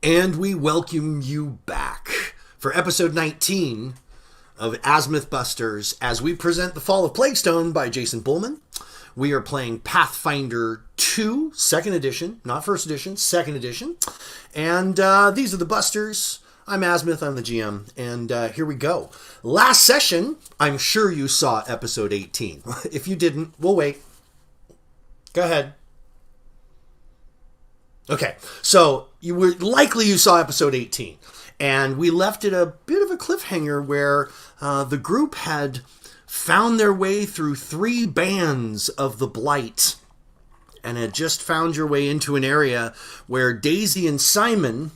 And we welcome you back for episode 19 of Azmyth Busters as we present The Fall of Plaguestone by Jason Bullman. We are playing Pathfinder 2, 2nd edition, not 1st edition, 2nd edition. And these are the Busters. I'm Azmyth, I'm the GM, and here we go. Last session, I'm sure you saw episode 18. If you didn't, we'll wait. Go ahead. Okay, so you saw episode 18, and we left it a bit of a cliffhanger where the group had found their way through 3 bands of the Blight, and had just found your way into an area where Daisy and Simon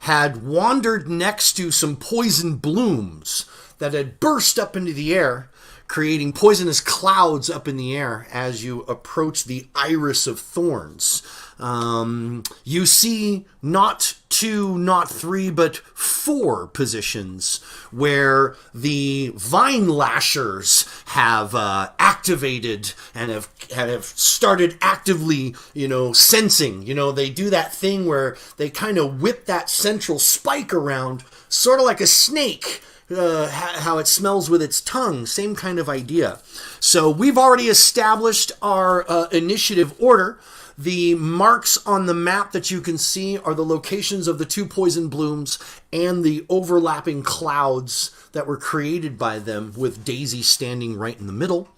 had wandered next to some poison blooms that had burst up into the air, creating poisonous clouds up in the air as you approach the Iris of Thorns. You see not 2, not 3, but 4 positions where the vine lashers have activated and have started actively, sensing. They do that thing where they kind of whip that central spike around, sort of like a snake. How it smells with its tongue, same kind of idea. So we've already established our initiative order. The marks on the map that you can see are the locations of the 2 poison blooms and the overlapping clouds that were created by them, with Daisy standing right in the middle.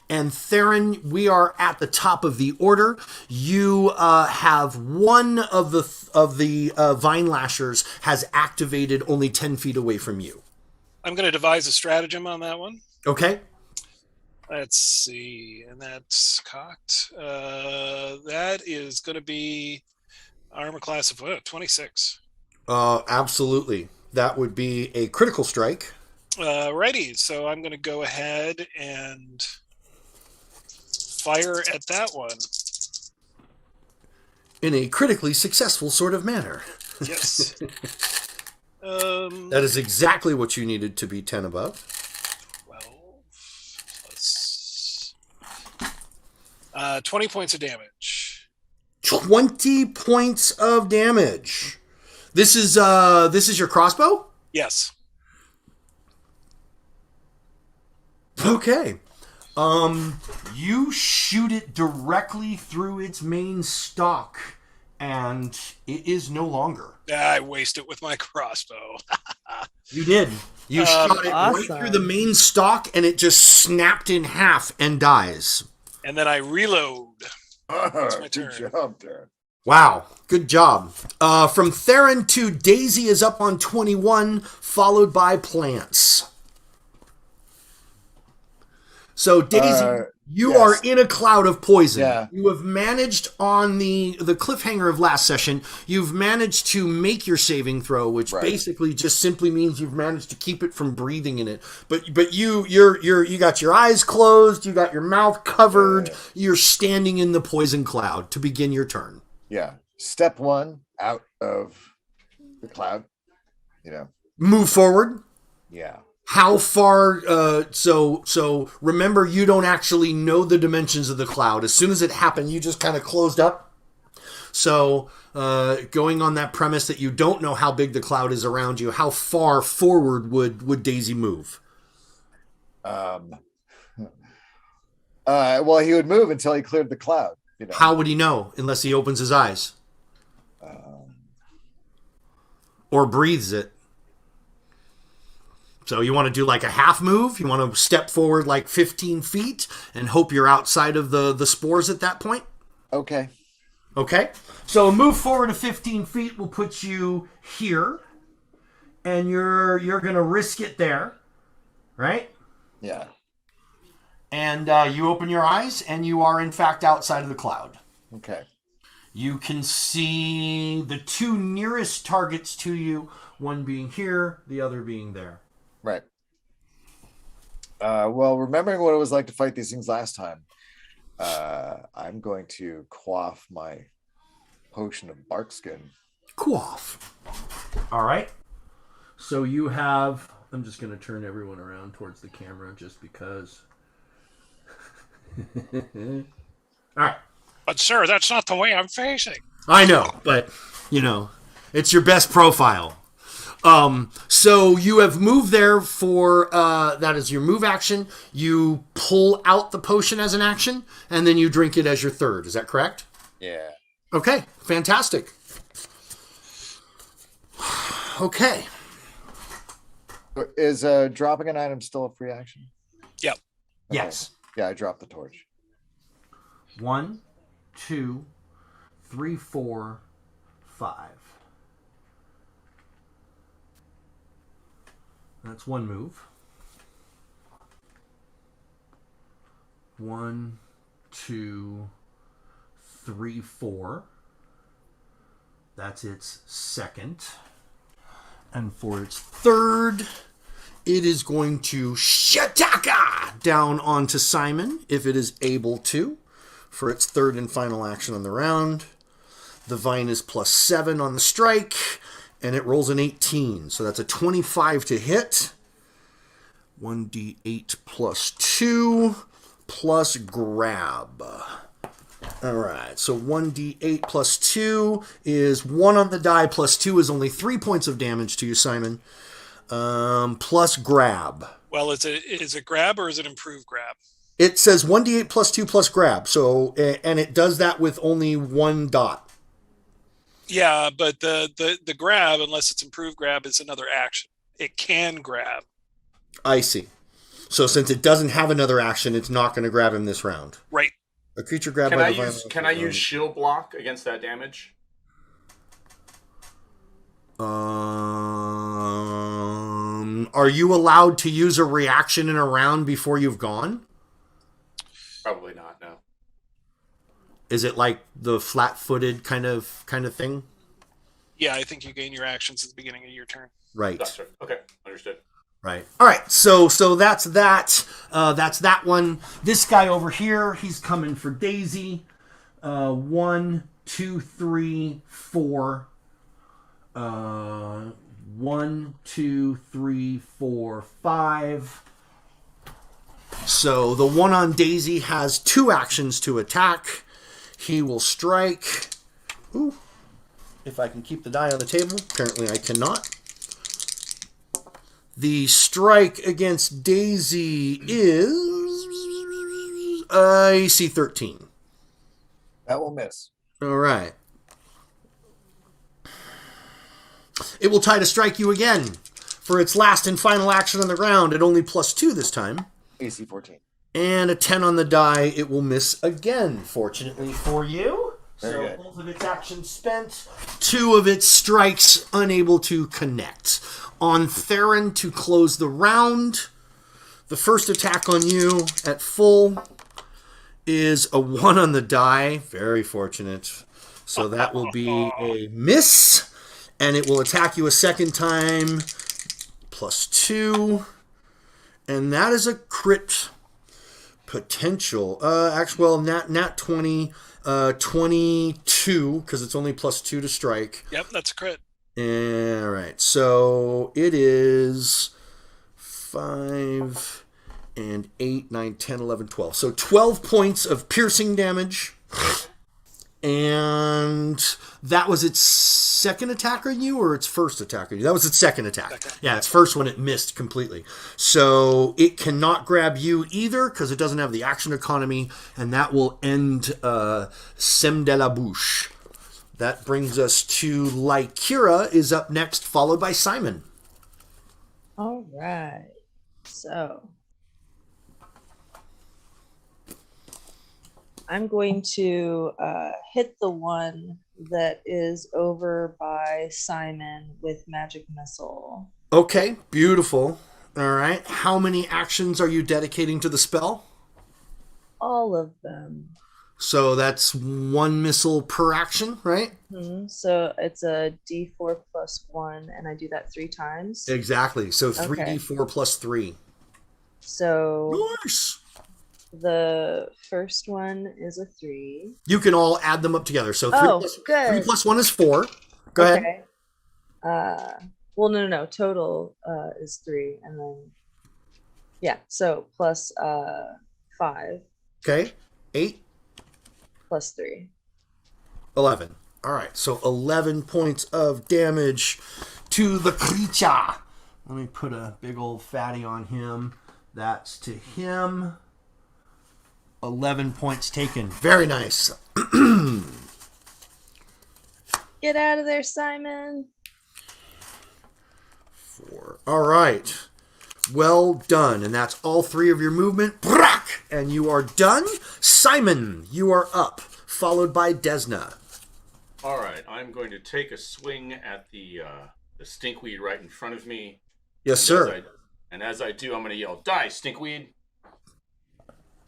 And Theron, we are at the top of the order. You have one of the vine lashers has activated only 10 feet away from you. I'm going to devise a stratagem on that one. Okay. Let's see. And that's cocked. That is going to be armor class of 26. Absolutely. That would be a critical strike. Righty. So I'm going to go ahead and fire at that one. In a critically successful sort of manner. Yes. That is exactly what you needed to be 10 above. 12 plus 20 points of damage. 20 points of damage. This is your crossbow? Yes. Okay. You shoot it directly through its main stalk, and it is no longer. I waste it with my crossbow. You did. You shot it right through the main stalk, and it just snapped in half and dies. And then I reload. That's my turn. Good job, Darren. Wow, good job. From Theron to Daisy is up on 21, followed by Plants. So, Daisy, you are in a cloud of poison. Yeah. You have managed on the cliffhanger of last session, you've managed to make your saving throw, which basically just simply means you've managed to keep it from breathing in it. But you got your eyes closed, you got your mouth covered, you're standing in the poison cloud to begin your turn. Yeah. Step 1, out of the cloud. Move forward. Yeah. How far, so remember, you don't actually know the dimensions of the cloud. As soon as it happened, you just kind of closed up. So, going on that premise that you don't know how big the cloud is around you, how far forward would Daisy move? Well, he would move until he cleared the cloud. How would he know unless he opens his eyes? Or breathes it? So you want to do like a half move? You want to step forward like 15 feet and hope you're outside of the spores at that point? Okay. Okay. So a move forward of 15 feet will put you here. And you're going to risk it there. Right? Yeah. And you open your eyes and you are in fact outside of the cloud. Okay. You can see the 2 nearest targets to you, one being here, the other being there. Right. Well, remembering what it was like to fight these things last time, I'm going to quaff my potion of barkskin. Quaff. All right. So you have... I'm just going to turn everyone around towards the camera just because. All right. But, sir, that's not the way I'm facing. I know, but, It's your best profile. So you have moved there for, that is your move action. You pull out the potion as an action, and then you drink it as your third. Is that correct? Yeah. Okay, fantastic. Okay. Is dropping an item still a free action? Yep. Okay. Yes. Yeah, I dropped the torch. 1, 2, 3, 4, 5. That's one move. 1, 2, 3, 4. That's its second. And for its third, it is going to Shataka down onto Simon, if it is able to, for its third and final action on the round. The vine is +7 on the strike, and it rolls an 18. So that's a 25 to hit. 1d8 +2 plus grab. All right, so 1d8 +2 is 1 on the die, +2 is only 3 points of damage to you, Simon. Plus grab. Well, is it grab or is it improved grab? It says 1d8 +2 plus grab, so, and it does that with only 1 dot. Yeah, but the grab, unless it's improved grab, is another action. It can grab. I see. So since it doesn't have another action, it's not going to grab him this round. Right. A creature grabbed Can by I the use Can I use shield block against that damage? Are you allowed to use a reaction in a round before you've gone? Probably not. No. Is it like the flat-footed kind of thing? Yeah, I think you gain your actions at the beginning of your turn. Right. Gotcha. Okay, understood. Right. All right. So that's that. That's that one. This guy over here, he's coming for Daisy. 1, 2, 3, 4. 1, 2, 3, 4, 5. So the one on Daisy has 2 actions to attack. He will strike. Ooh. If I can keep the die on the table. Apparently I cannot. The strike against Daisy is AC 13. That will miss. All right. It will try to strike you again for its last and final action on the round at only +2 this time. AC 14. And a 10 on the die. It will miss again, fortunately for you. Very So good. both of its actions spent. 2 of its strikes unable to connect. On Theron to close the round. The first attack on you at full is a 1 on the die. Very fortunate. So that will be a miss. And it will attack you a second time. +2. And that is a crit potential. Actually, well, nat 20. 22, because it's only +2 to strike. Yep, that's a crit. All right, so it is 5 and 8, 9, 10, 11, 12. So 12 points of piercing damage. And that was its second attack on you, or its first attack on you? That was its second attack. Second. Yeah, its first one it missed completely. So it cannot grab you either because it doesn't have the action economy, and that will end Sem de la Bouche. That brings us to Lykira is up next, followed by Simon. All right. So I'm going to hit the one that is over by Simon with Magic Missile. Okay, beautiful. All right. How many actions are you dedicating to the spell? All of them. So that's 1 missile per action, right? So it's a D4 plus 1, and I do that 3 times. Exactly. So 3d4 Okay. plus 3. So Nice. the first one is a 3. You can all add them up together. So 3, Oh, plus, good. 3 plus 1 is 4. Go ahead. Okay. Well, no. Total is 3, and then yeah. So plus 5 Okay. 8, plus 3. 11. All right, so 11 points of damage to the creature. Let me put a big old fatty on him. That's to him. 11 points taken. Very nice. Get out of there, Simon. 4. All right. Well done. And that's all 3 of your movement. Brack! And you are done. Simon, you are up, followed by Desna. All right, I'm going to take a swing at the stinkweed right in front of me. Yes, sir. As I do, I'm going to yell, "Die, stinkweed!"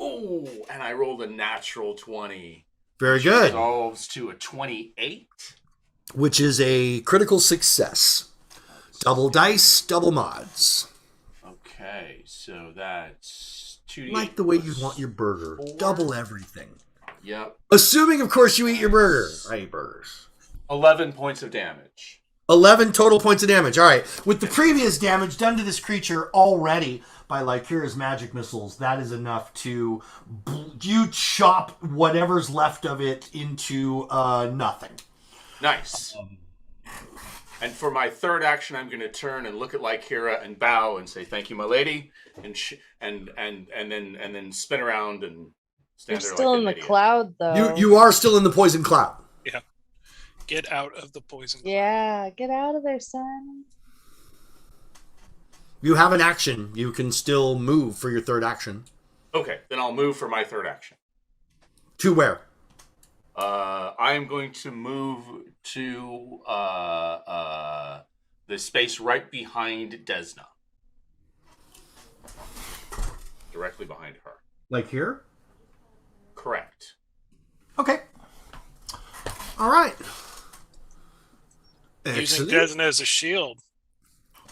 Oh, and I rolled a natural 20. Very good. Resolves to a 28. Which is a critical success. Double dice, double mods. Okay, so that's 2d8. Like the way you want your burger. 4. Double everything. Yep. Assuming, of course, you eat your burger. I eat burgers. 11 points of damage. 11 total points of damage. All right. With the previous damage done to this creature already by Lycura's magic missiles, that is enough to... You chop whatever's left of it into nothing. Nice. And for my third action, I'm going to turn and look at Lycura and bow and say, "Thank you, my lady," and then spin around and stand You're there still like in an the idiot. cloud, though. You are still in the poison cloud. Yeah. Get out of the poison. Yeah, get out of there, Simon. You have an action. You can still move for your third action. Okay, then I'll move for my third action. To where? I am going to move to the space right behind Desna. Directly behind her. Like here? Correct. Okay. All right. Using Excellent. Desna as a shield.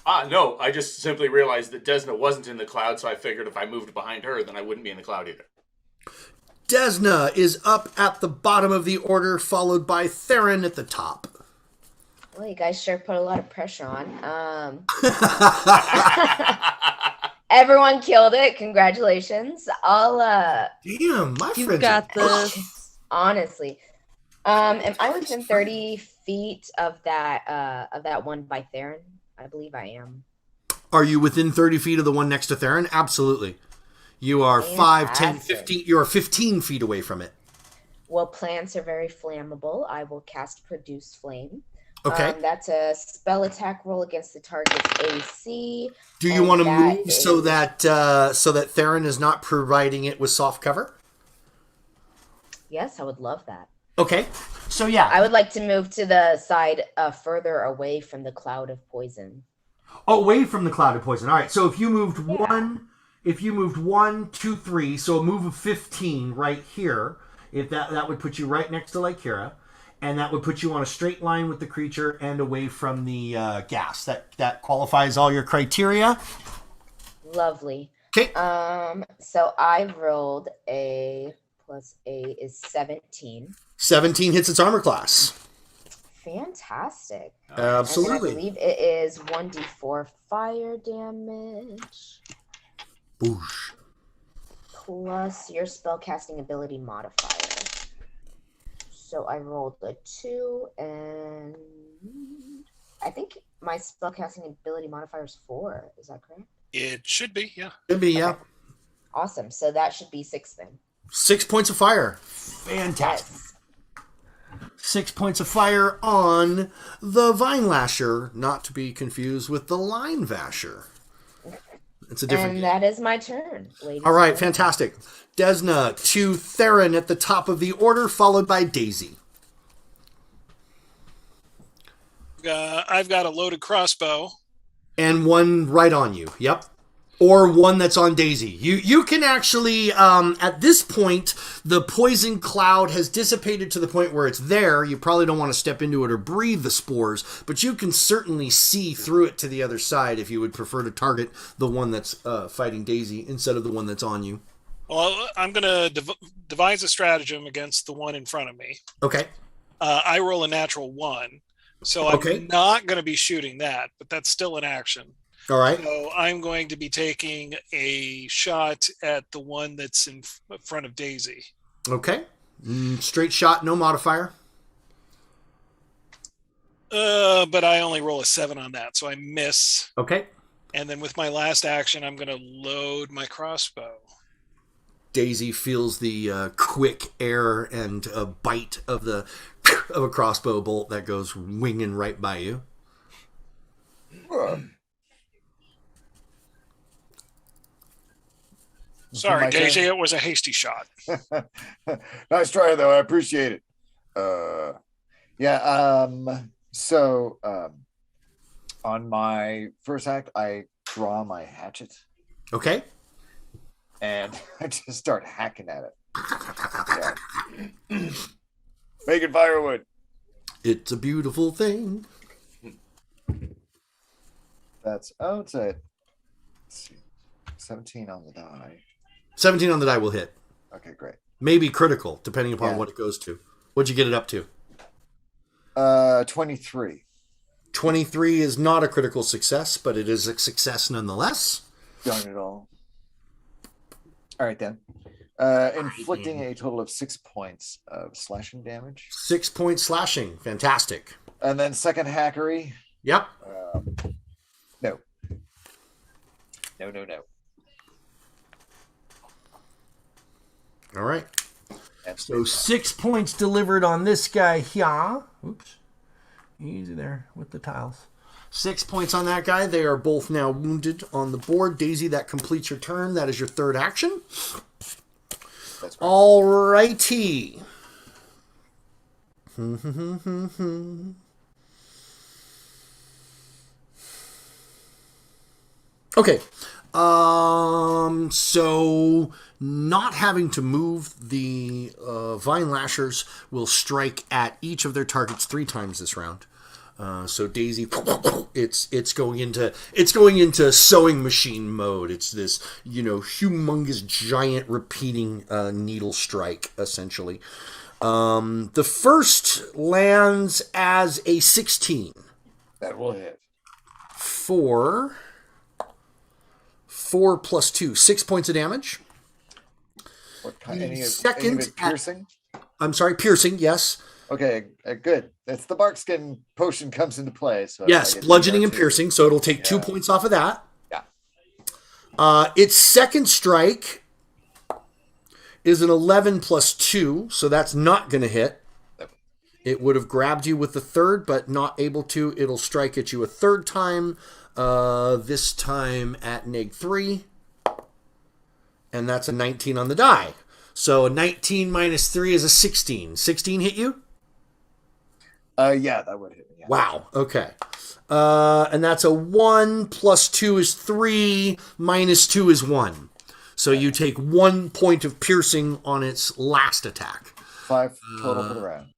No, I just simply realized that Desna wasn't in the cloud, so I figured if I moved behind her, then I wouldn't be in the cloud either. Desna is up at the bottom of the order, followed by Theron at the top. Well, you guys sure put a lot of pressure on. Everyone killed it. Congratulations. I'll Damn, my You friends. got are- this. honestly. Am I within 30 feet of that one by Theron? I believe I am. Are you within 30 feet of the one next to Theron? Absolutely. You are 5, 10, Fantastic. 15. You are 15 feet away from it. Well, plants are very flammable. I will cast Produce Flame. Okay. That's a spell attack roll against the target's AC. Do you and want to that move is- so that Theron is not providing it with soft cover? Yes, I would love that. Okay. So yeah. I would like to move to the side further away from the cloud of poison. Away from the cloud of poison. All right. So if you moved 1, 2, 3, so a move of 15 right here, if that would put you right next to Lycura, and that would put you on a straight line with the creature and away from the gas. That qualifies all your criteria. Lovely. Okay. So I rolled a plus a is 17. 17 hits its armor class. Fantastic. Absolutely. And I believe it is 1d4 fire damage Boosh. plus your spellcasting ability modifier. So I rolled a 2, and I think my spellcasting ability modifier is 4. Is that correct? It should be, yeah. Could be, yeah. Okay. Awesome. So that should be 6 then. 6 points of fire. Fantastic. Yes. 6 points of fire on the Vine Lasher, not to be confused with the Line Vasher. It's a different. And that is my turn, ladies. All right, and gentlemen. fantastic. Desna to Theron at the top of the order, followed by Daisy. I've got a loaded crossbow. And one right on you. Yep. Or one that's on Daisy. You can actually, at this point, the poison cloud has dissipated to the point where it's there. You probably don't want to step into it or breathe the spores, but you can certainly see through it to the other side if you would prefer to target the one that's fighting Daisy instead of the one that's on you. Well, I'm going to devise a stratagem against the one in front of me. Okay. I roll a natural 1, so Okay. I'm not going to be shooting that, but that's still an action. All right. So I'm going to be taking a shot at the one that's in front of Daisy. Okay. Straight shot, no modifier. But I only roll a 7 on that, so I miss. Okay. And then with my last action, I'm going to load my crossbow. Daisy feels the quick air and bite of a crossbow bolt that goes winging right by you. Sorry, Daisy, it was a hasty shot. Nice try, though. I appreciate it. So on my first act, I draw my hatchet. Okay. And I just start hacking at it. Making firewood. It's a beautiful thing. It's a let's see, 17 on the die. 17 on the die will hit. Okay, great. Maybe critical, depending upon what it goes to. What'd you get it up to? 23. 23 is not a critical success, but it is a success nonetheless. Darn it all. All right, then. Inflicting a total of 6 points of slashing damage. 6 points slashing. Fantastic. And then second hackery. Yep. No. All right. And So 6 points delivered on this guy here. Oops. Easy there with the tiles. 6 points on that guy. They are both now wounded on the board. Daisy, that completes your turn. That is your third action. That's right. All righty. Okay. So not having to move, the Vine Lashers will strike at each of their targets 3 times this round. So Daisy, it's going into sewing machine mode. It's this, humongous giant repeating needle strike, essentially. The first lands as a 16. That will hit. 4 plus 2, 6 points of damage. What kind? Any of it piercing? I'm sorry, piercing, yes. Okay, good. That's the barkskin potion comes into play. So yes, bludgeoning and piercing, so it'll take 2 points off of that. Yeah. Its second strike is an 11 plus 2, so that's not going to hit. Nope. It would have grabbed you with the third, but not able to. It'll strike at you a third time, this time at -3. And that's a 19 on the die. So a 19 minus 3 is a 16. 16 hit you? Yeah, that would hit me. Yeah. Wow, okay. And that's a 1 plus 2 is 3, minus 2 is 1. So you take 1 point of piercing on its last attack. 5 total for the round.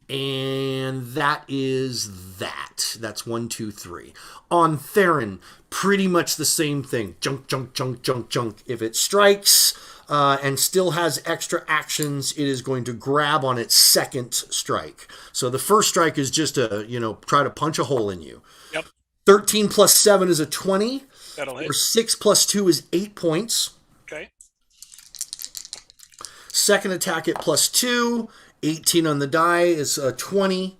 And that is that. That's 1, 2, 3. On Theron, pretty much the same thing. Junk, junk, junk, junk, junk. If it strikes and still has extra actions, it is going to grab on its second strike. So the first strike is just try to punch a hole in you. Yep. 13 plus 7 is a 20. That'll hit. Or 6 plus 2 is 8 points. Okay. Second attack at plus 2. 18 on the die is 20.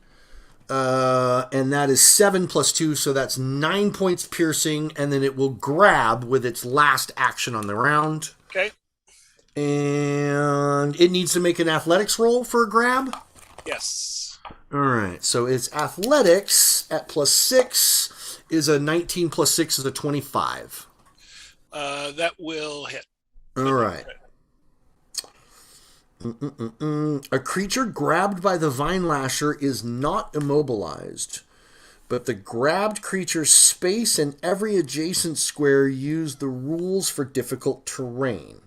And that is 7 plus 2, so that's 9 points piercing, and then it will grab with its last action on the round. Okay. And it needs to make an athletics roll for a grab. Yes. All right, so its athletics at plus 6 is a 19 plus 6 is a 25. That will hit. All right. A creature grabbed by the Vine Lasher is not immobilized, but the grabbed creature's space and every adjacent square use the rules for difficult terrain.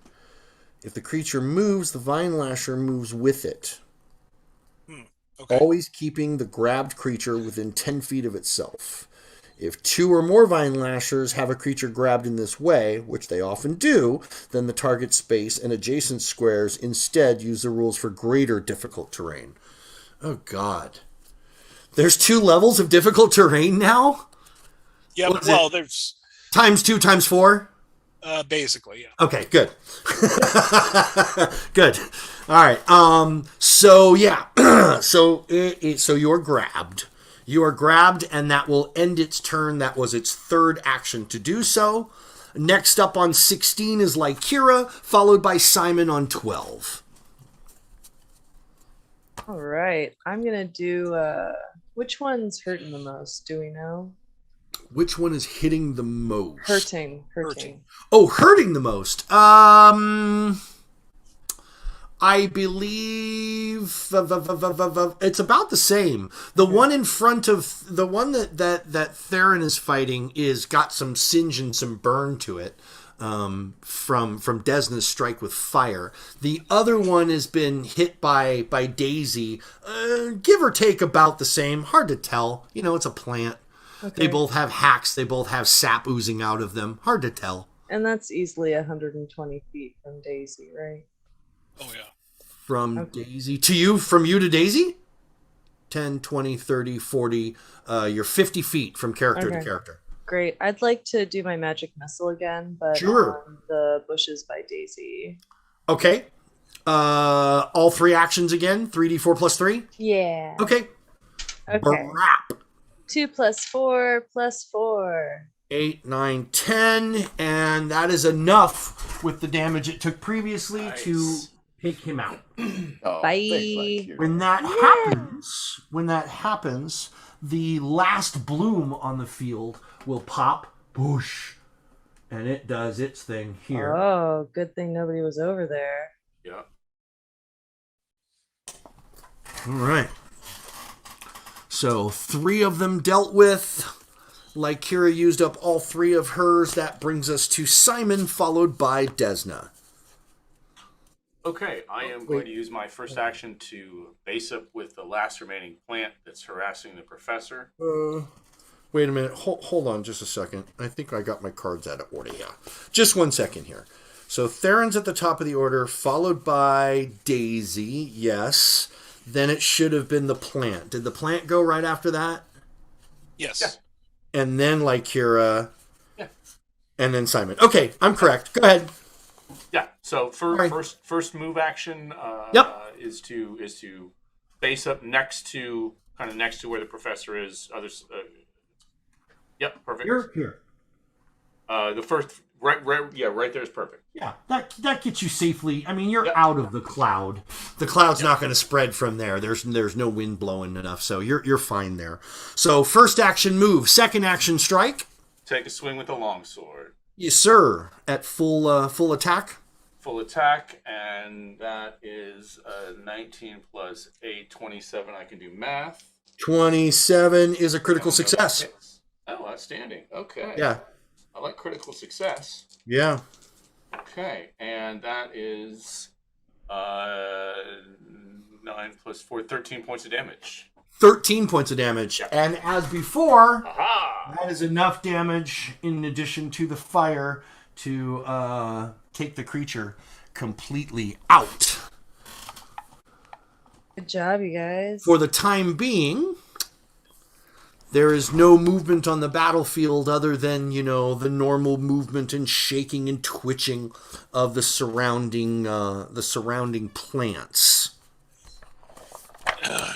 If the creature moves, the Vine Lasher moves with it. Okay. Always keeping the grabbed creature within 10 feet of itself. If 2 or more Vine Lashers have a creature grabbed in this way, which they often do, then the target space and adjacent squares instead use the rules for greater difficult terrain. Oh, God. There's 2 levels of difficult terrain now? Yeah, Well, there's... Times 2, times 4? Basically, yeah. Okay, good. Good. All right. So, yeah. So you're grabbed. You are grabbed, and that will end its turn. That was its third action to do so. Next up on 16 is Lykira, followed by Simon on 12. All right. I'm going to do, which one's hurting the most? Do we know? Which one is hitting the most? Hurting. Oh, hurting the most. I believe it's about the same. The one in front of the one that Theron is fighting is got some singe and some burn to it from Desna's strike with fire. The other one has been hit by Daisy, give or take about the same. Hard to tell. You know, it's a plant. Okay. They both have hacks. They both have sap oozing out of them. Hard to tell. And that's easily 120 feet from Daisy, right? Oh, yeah. From Daisy to you, from you to Daisy? 10, 20, 30, 40. You're 50 feet from character to character. Great. I'd like to do my magic missile again, but sure. On the bushes by Daisy. Okay. All three actions again? 3d4 plus 3? Yeah. Okay. Brap. 2 plus 4 plus 4. 8, 9, 10. And that is enough with the damage it took previously to take him out. Bye. Thanks, when that happens, the last bloom on the field will pop, boosh, and it does its thing here. Oh, good thing nobody was over there. Yeah. All right. So 3 of them dealt with. Lykira used up all 3 of hers. That brings us to Simon, followed by Desna. Okay, I am going to use my first action to base up with the last remaining plant that's harassing the professor. Wait a minute. Hold on just a second. I think I got my cards out of order. Yeah. Just 1 second here. So Theron's at the top of the order, followed by Daisy. Yes. Then it should have been the plant. Did the plant go right after that? Yes. Yeah. And then Lykira. Yeah. And then Simon. Okay, I'm correct. Go ahead. Yeah. So first move action is to base up next to where the professor is. Others. Yep. Perfect. You're here. The first right there is perfect. Yeah, that gets you safely. I mean, you're out of the cloud. The cloud's not going to spread from there. There's no wind blowing enough, so you're fine there. So first action move, second action strike. Take a swing with a longsword. Yes, sir. At full attack. Full attack, and that is 19 plus 8, 27. I can do math. 27 is a critical success. Oh, outstanding. Okay. Yeah. I like critical success. Yeah. Okay, and that is 9 plus 4, 13 points of damage. 13 points of damage. Yep. And as before, aha! That is enough damage in addition to the fire to take the creature completely out. Good job, you guys. For the time being, there is no movement on the battlefield other than, the normal movement and shaking and twitching of the surrounding plants.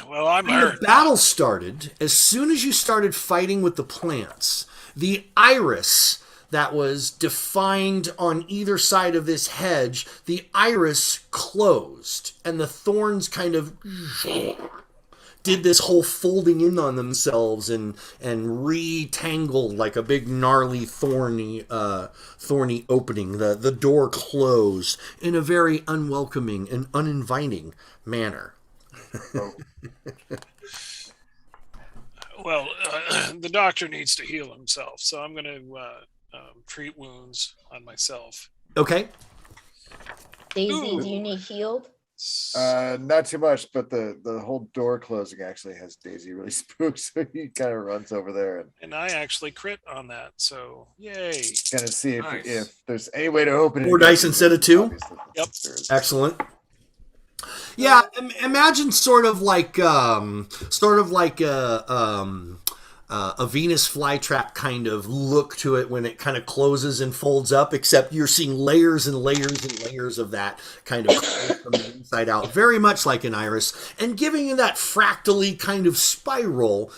Well, I'm when hurt. The battle started, as soon as you started fighting with the plants, the iris that was defined on either side of this hedge, the iris closed, and the thorns kind of did this whole folding in on themselves and retangled like a big gnarly thorny opening. The door closed in a very unwelcoming and uninviting manner. Well, the doctor needs to heal himself, so I'm going to treat wounds on myself. Okay. Daisy, do you need healed? Not too much, but the whole door closing actually has Daisy really spooked, so he kind of runs over there and I actually crit on that, so yay! Kind of see if there's any way to open it. 4 dice instead of 2. Yep. Excellent. Yeah, imagine sort of like a a Venus flytrap kind of look to it when it kind of closes and folds up, except you're seeing layers and layers and layers of that kind of from the inside out, very much like an iris, and giving you that fractally kind of spiral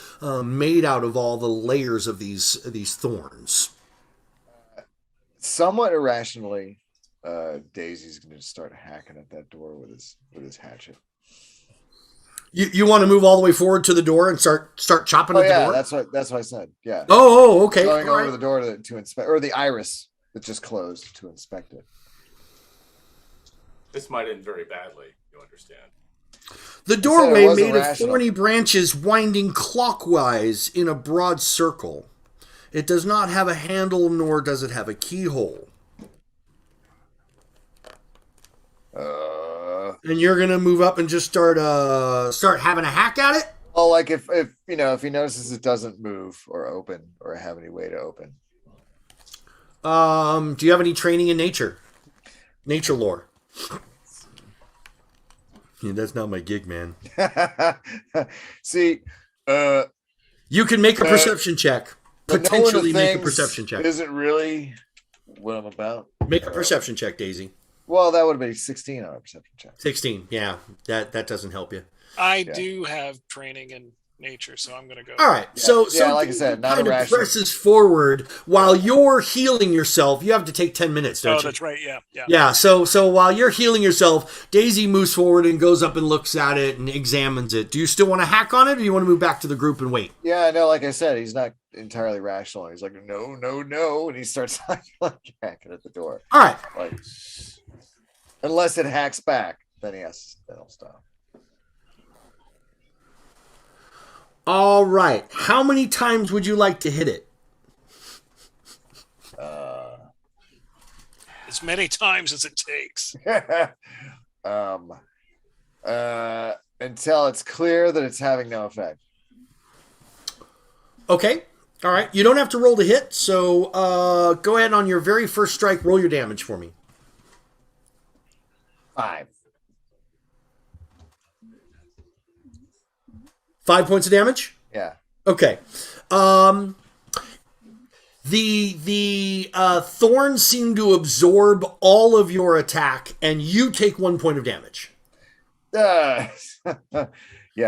made out of all the layers of these thorns. Somewhat irrationally, Daisy's going to start hacking at that door with his hatchet. You want to move all the way forward to the door and start chopping at the door? That's what I said. Yeah. Okay. Going over the door to inspect, or the iris that just closed to inspect it. This might end very badly. You understand? The doorway made of irrational. thorny branches winding clockwise in a broad circle. It does not have a handle, nor does it have a keyhole. And you're gonna move up and just start having a hack at it? Well, like if he notices it doesn't move or open or have any way to open. Do you have any training in nature lore? Yeah, that's not my gig, man. See, you can make a perception check. Potentially make a perception check. Isn't really what I'm about. Make a perception check, Daisy. Well, that would be 16 on a perception check. 16, yeah. That doesn't help you. I do have training in nature, so I'm going to go. All right. So like I Daisy said, not kind of irrational. presses forward while you're healing yourself. You have to take 10 minutes, don't you? That's right. Yeah. Yeah. So while you're healing yourself, Daisy moves forward and goes up and looks at it and examines it. Do you still want to hack on it, or do you want to move back to the group and wait? Yeah, no, like I said, he's not entirely rational. He's like, no, and he starts like hacking at the door. All right. Like, unless it hacks back, then he'll stop. All right. How many times would you like to hit it? As many times as it takes. Until it's clear that it's having no effect. Okay. All right. You don't have to roll to hit, so go ahead on your very first strike. Roll your damage for me. 5. 5 points of damage? Yeah. Okay. The thorns seem to absorb all of your attack, and you take 1 point of damage. Yeah.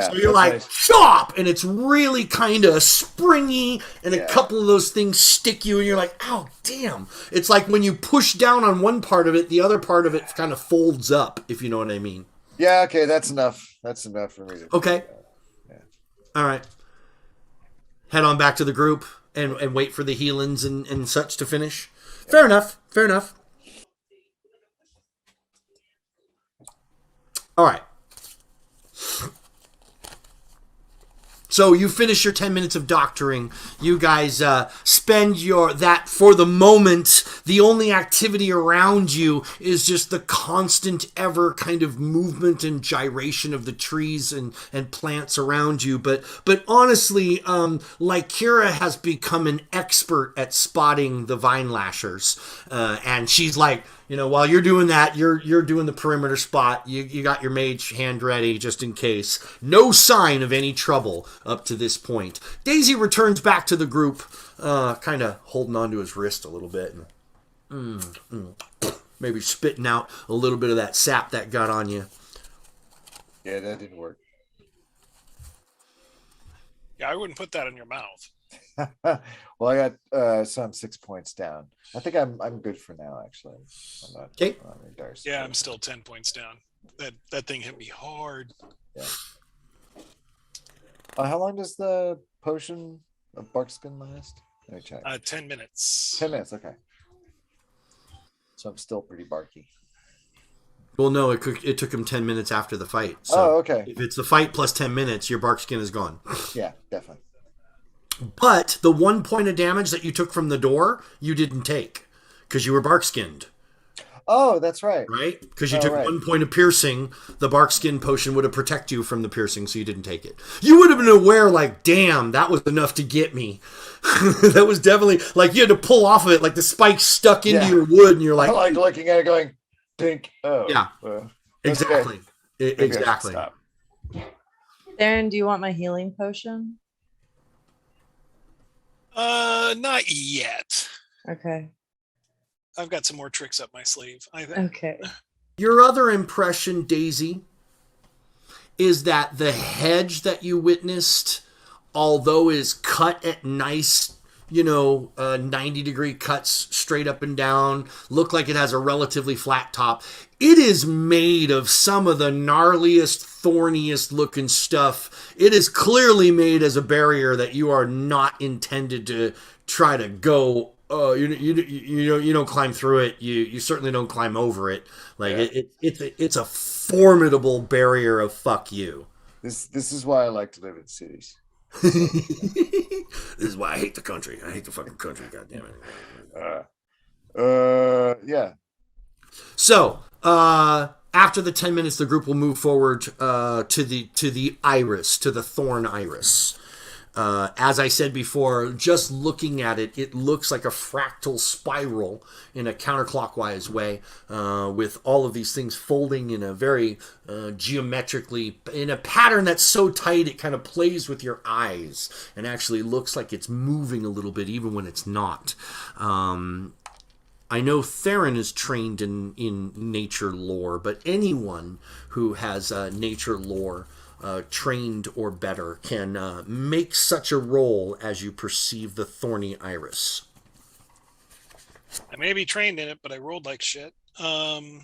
So you're like, nice. Chop! And it's really kind of springy, and a couple of those things stick you, and you're like, ow, damn. It's like when you push down on one part of it, the other part of it kind of folds up, if you know what I mean. Yeah, okay, that's enough. That's enough for me. Okay. All right. Head on back to the group and wait for the healings and such to finish. Fair enough. All right. So you finish your 10 minutes of doctoring. You guys spend that for the moment. The only activity around you is just the constant ever kind of movement and gyration of the trees and plants around you. But honestly, Lycura has become an expert at spotting the vine lashers. And she's like, while you're doing that, you're doing the perimeter spot. You got your mage hand ready just in case. No sign of any trouble up to this point. Daisy returns back to the group, kind of holding onto his wrist a little bit and maybe spitting out a little bit of that sap that got on you. Yeah, that didn't work. Yeah, I wouldn't put that in your mouth. Well, I got so I'm 6 points down. I think I'm good for now. Actually, I'm not. Okay. Yeah, I'm still 10 points down. That thing hit me hard. Yeah. How long does the potion of barkskin last? Let me check. 10 minutes. 10 minutes. Okay. So I'm still pretty barky. Well, no, it took him 10 minutes after the fight. So okay. If it's the fight plus 10 minutes, your bark skin is gone. Yeah, definitely. But the 1 point of damage that you took from the door, you didn't take because you were bark skinned. Oh, that's right. Right? Because you took 1 point of piercing. The bark skin potion would have protected you from the piercing, so you didn't take it. You would have been aware, like, damn, that was enough to get me. That was definitely, like, you had to pull off of it, like the spike stuck into your wood, and you're like... I like looking at it going, dink. Oh. Yeah. Exactly. Okay. Exactly. Darren, do you want my healing potion? Not yet. Okay. I've got some more tricks up my sleeve. I think. Okay. Your other impression, Daisy, is that the hedge that you witnessed, although is cut at nice, 90-degree cuts straight up and down, look like it has a relatively flat top. It is made of some of the gnarliest, thorniest looking stuff. It is clearly made as a barrier that you are not intended to try to go. You don't climb through it. You certainly don't climb over it. Like it's a formidable barrier of fuck you. This is why I like to live in cities. This is why I hate the country. I hate the fucking country. God damn it. Yeah. So, after the 10 minutes, the group will move forward to the iris, to the thorn iris. As I said before, just looking at it, it looks like a fractal spiral in a counterclockwise way, with all of these things folding in a very geometrically, in a pattern that's so tight it kind of plays with your eyes and actually looks like it's moving a little bit even when it's not. I know Theron is trained in nature lore, but anyone who has nature lore trained or better can make such a roll as you perceive the thorny iris. I may be trained in it, but I rolled like shit. That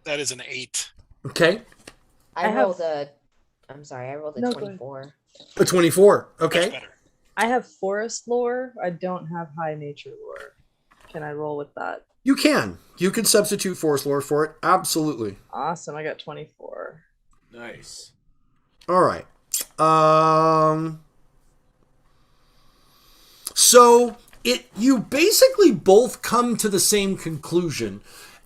is an 8. Okay. I rolled a 24. A 24. Much Okay. better. I have forest lore. I don't have high nature lore. Can I roll with that? You can. You can substitute forest lore for it. Absolutely. Awesome. I got 24. Nice. All right. So you basically both come to the same conclusion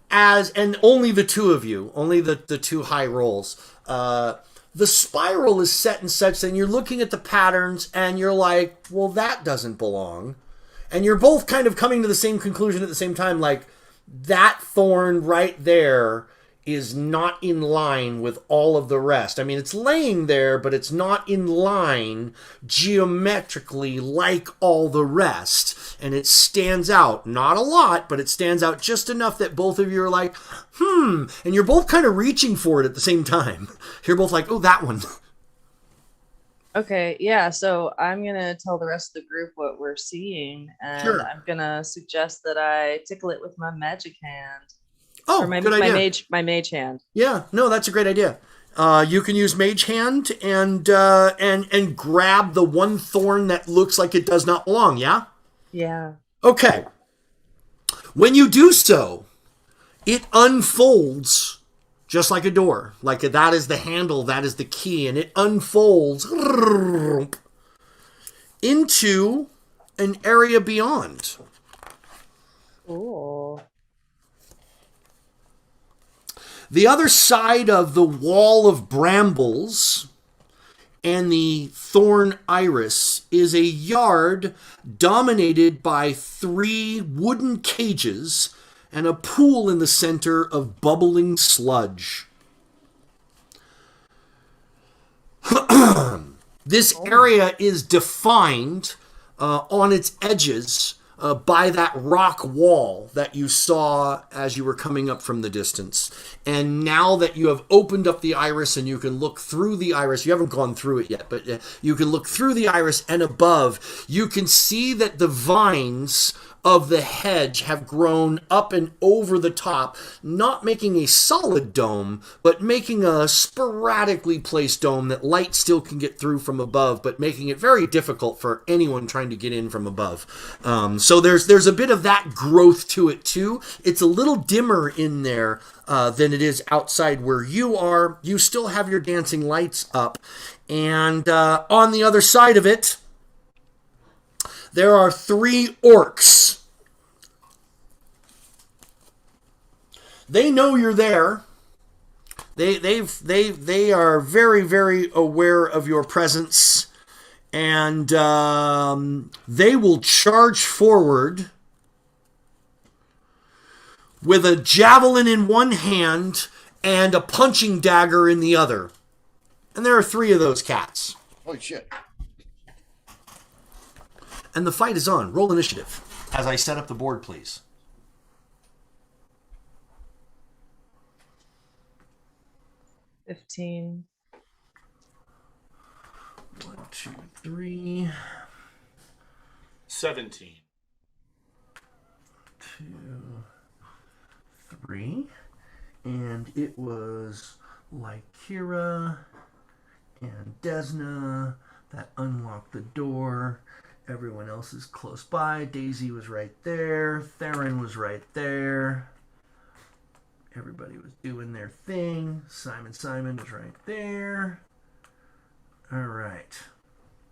and only the two of you, only the two high rolls. The spiral is set in such that you're looking at the patterns and you're like, well, that doesn't belong. And you're both kind of coming to the same conclusion at the same time, like that thorn right there is not in line with all of the rest. I mean, it's laying there, but it's not in line geometrically like all the rest. And it stands out, not a lot, but it stands out just enough that both of you are like, and you're both kind of reaching for it at the same time. You're both like, oh, that one. Okay, yeah, so I'm going to tell the rest of the group what we're seeing, and Sure. I'm going to suggest that I tickle it with my magic hand. Oh, Or my good idea. my mage hand. Yeah, no, that's a great idea. You can use Mage Hand and grab the one thorn that looks like it does not belong, yeah? Yeah. Okay. When you do so, it unfolds just like a door. Like that is the handle, that is the key, and it unfolds into an area beyond. Cool. The other side of the wall of brambles and the thorn iris is a yard dominated by 3 wooden cages and a pool in the center of bubbling sludge. This area is defined on its edges by that rock wall that you saw as you were coming up from the distance. And now that you have opened up the iris and you can look through the iris, you haven't gone through it yet, but you can look through the iris and above, you can see that the vines of the hedge have grown up and over the top, not making a solid dome, but making a sporadically placed dome that light still can get through from above, but making it very difficult for anyone trying to get in from above. So there's a bit of that growth to it too. It's a little dimmer in there than it is outside where you are. You still have your dancing lights up. And on the other side of it, there are 3 orcs. They know you're there. They are very, very aware of your presence, and they will charge forward with a javelin in one hand and a punching dagger in the other. And there are 3 of those cats. Holy shit. and the fight is on. Roll initiative as I set up the board, please. 15. 1, 2, 3. 17. 2, 3. And it was Lykira and Desna that unlocked the door. Everyone else is close by. Daisy was right there. Theron was right there. Everybody was doing their thing. Simon was right there. All right.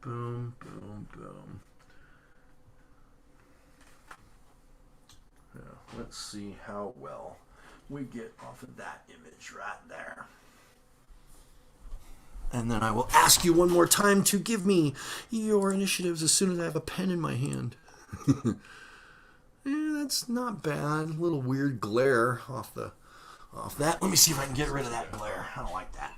Boom, boom, boom. Now, let's see how well we get off of that image right there. And then I will ask you one more time to give me your initiatives as soon as I have a pen in my hand. That's not bad. A little weird glare off that. Let me see if I can get rid of that glare. I don't like that.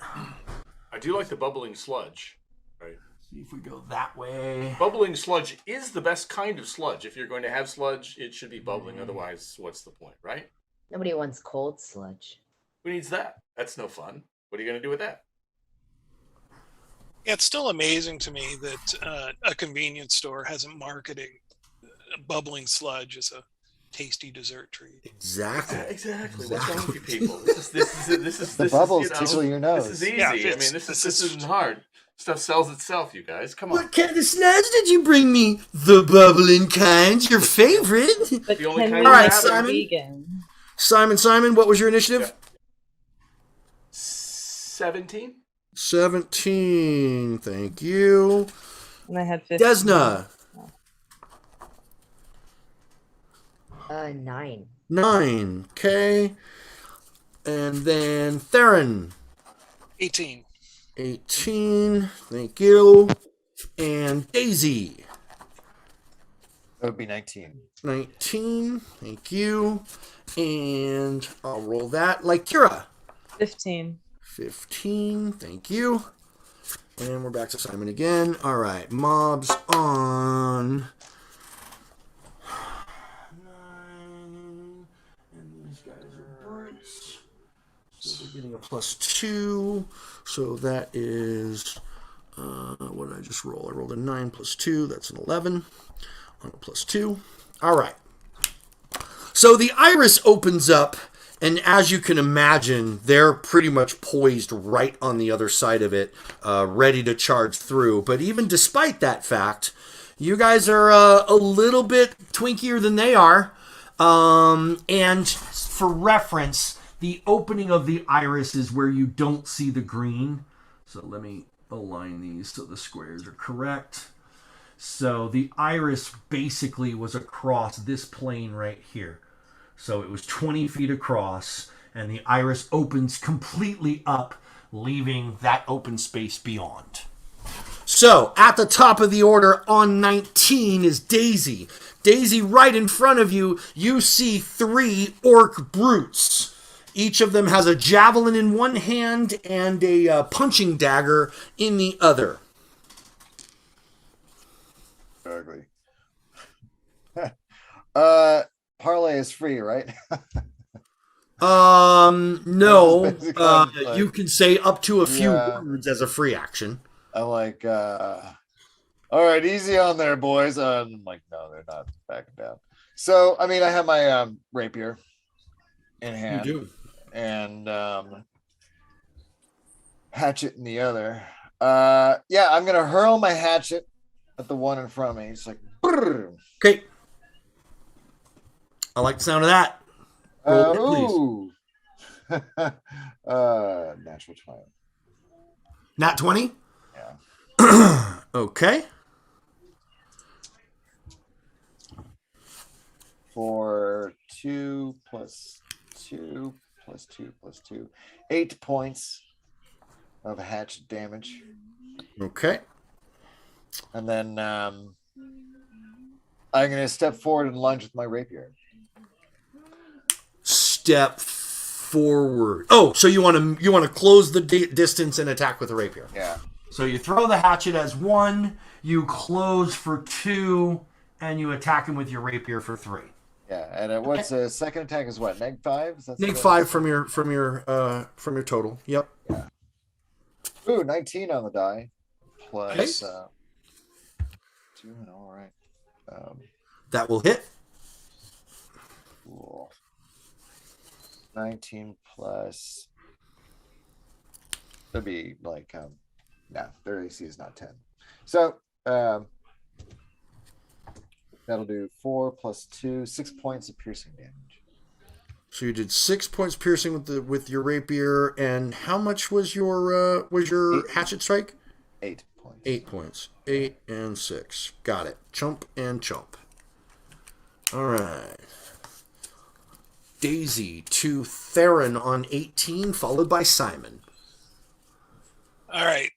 I do like the bubbling sludge. Right. See if we go that way. Bubbling sludge is the best kind of sludge. If you're going to have sludge, it should be bubbling. Otherwise, what's the point, right? Nobody wants cold sludge. Who needs that? That's no fun. What are you going to do with that? It's still amazing to me that a convenience store hasn't marketing bubbling sludge as a tasty dessert treat. Exactly. Exactly. What's wrong with you people? This is The bubbles tickle your nose. This is easy. Yeah, I mean, this isn't hard. Stuff sells itself, you guys. Come on. What kind of sludge did you bring me? The bubbling kind, your favorite. But The only can kind we All right, make it Simon. vegan? Simon, what was your initiative? 17? 17. Thank you. And I had 15. Desna. 9. 9. Okay. And then Theron. 18. 18. Thank you. And Daisy. That would be 19. 19. Thank you. And I'll roll that. Lykira. 15. 15. Thank you. And we're back to Simon again. All right. Mobs on 9. And these guys are brutes. So they're getting a +2. So that is, what did I just roll? I rolled a 9 + 2. That's an 11 on a +2. All right. So the iris opens up, and as you can imagine, they're pretty much poised right on the other side of it, ready to charge through. But even despite that fact, you guys are a little bit twinkier than they are. And for reference, the opening of the iris is where you don't see the green. So let me align these so the squares are correct. So the iris basically was across this plane right here. So it was 20 feet across, and the iris opens completely up, leaving that open space beyond. So at the top of the order on 19 is Daisy. Daisy, right in front of you, you see 3 orc brutes. Each of them has a javelin in one hand and a punching dagger in the other. Ugly. Parlay is free, right? No. Basically, You can say up to a few Yeah. words as a free action. I'm like, all right, easy on there, boys. I'm like, no, they're not backing down. So, I mean, I have my rapier in hand. You do. And hatchet in the other. Yeah, I'm gonna hurl my hatchet at the one in front of me. It's like, brrr. Okay. I like the sound of that. Roll it, please. Ooh. Natural 20. Nat 20? Yeah. Okay. For 2 plus 2 plus 2 plus 2. 8 points of hatchet damage. Okay. And then I'm gonna step forward and lunge with my rapier. Step forward. Oh, so you want to close the distance and attack with a rapier. Yeah. So you throw the hatchet as 1, you close for 2, and you attack him with your rapier for 3. Yeah, and what's the second attack is what? -5? Is that -5 from your total. Yep. Yeah. Ooh, 19 on the die. Plus 2, all right. That will hit. Cool. 19 plus. That'd be like no, their AC is not 10. So that'll do 4 plus 2, 6 points of piercing damage. So you did 6 points piercing with your rapier, and how much was your 8. hatchet strike? 8 points. 8 points. 8 and 6. Got it. Chump and chump. All right. Daisy to Theron on 18, followed by Simon. All right.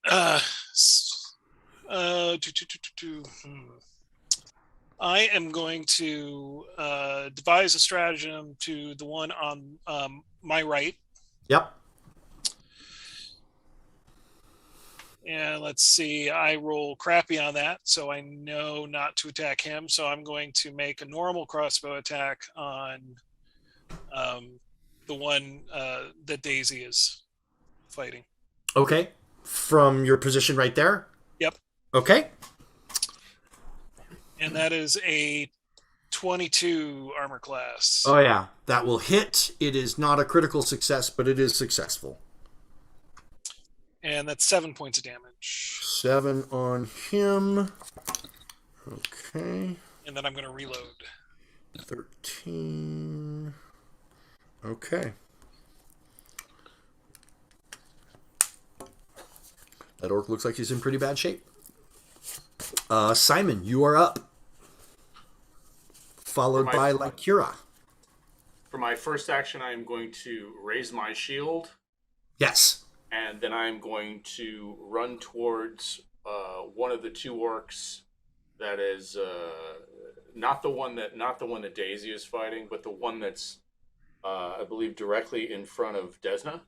I am going to devise a stratagem to the one on my right. Yep. And let's see, I roll crappy on that, so I know not to attack him. So I'm going to make a normal crossbow attack on the one that Daisy is fighting. Okay. From your position right there? Yep. Okay. And that is a 22 armor class. Oh, yeah. That will hit. It is not a critical success, but it is successful. And that's 7 points of damage. 7 on him. Okay. And then I'm going to reload. 13. Okay. That orc looks like he's in pretty bad shape. Simon, you are up. Followed by Lycura. For my first action, I am going to raise my shield. Yes. And then I'm going to run towards one of the 2 orcs. That is not the one that Daisy is fighting, but the one that's I believe directly in front of Desna.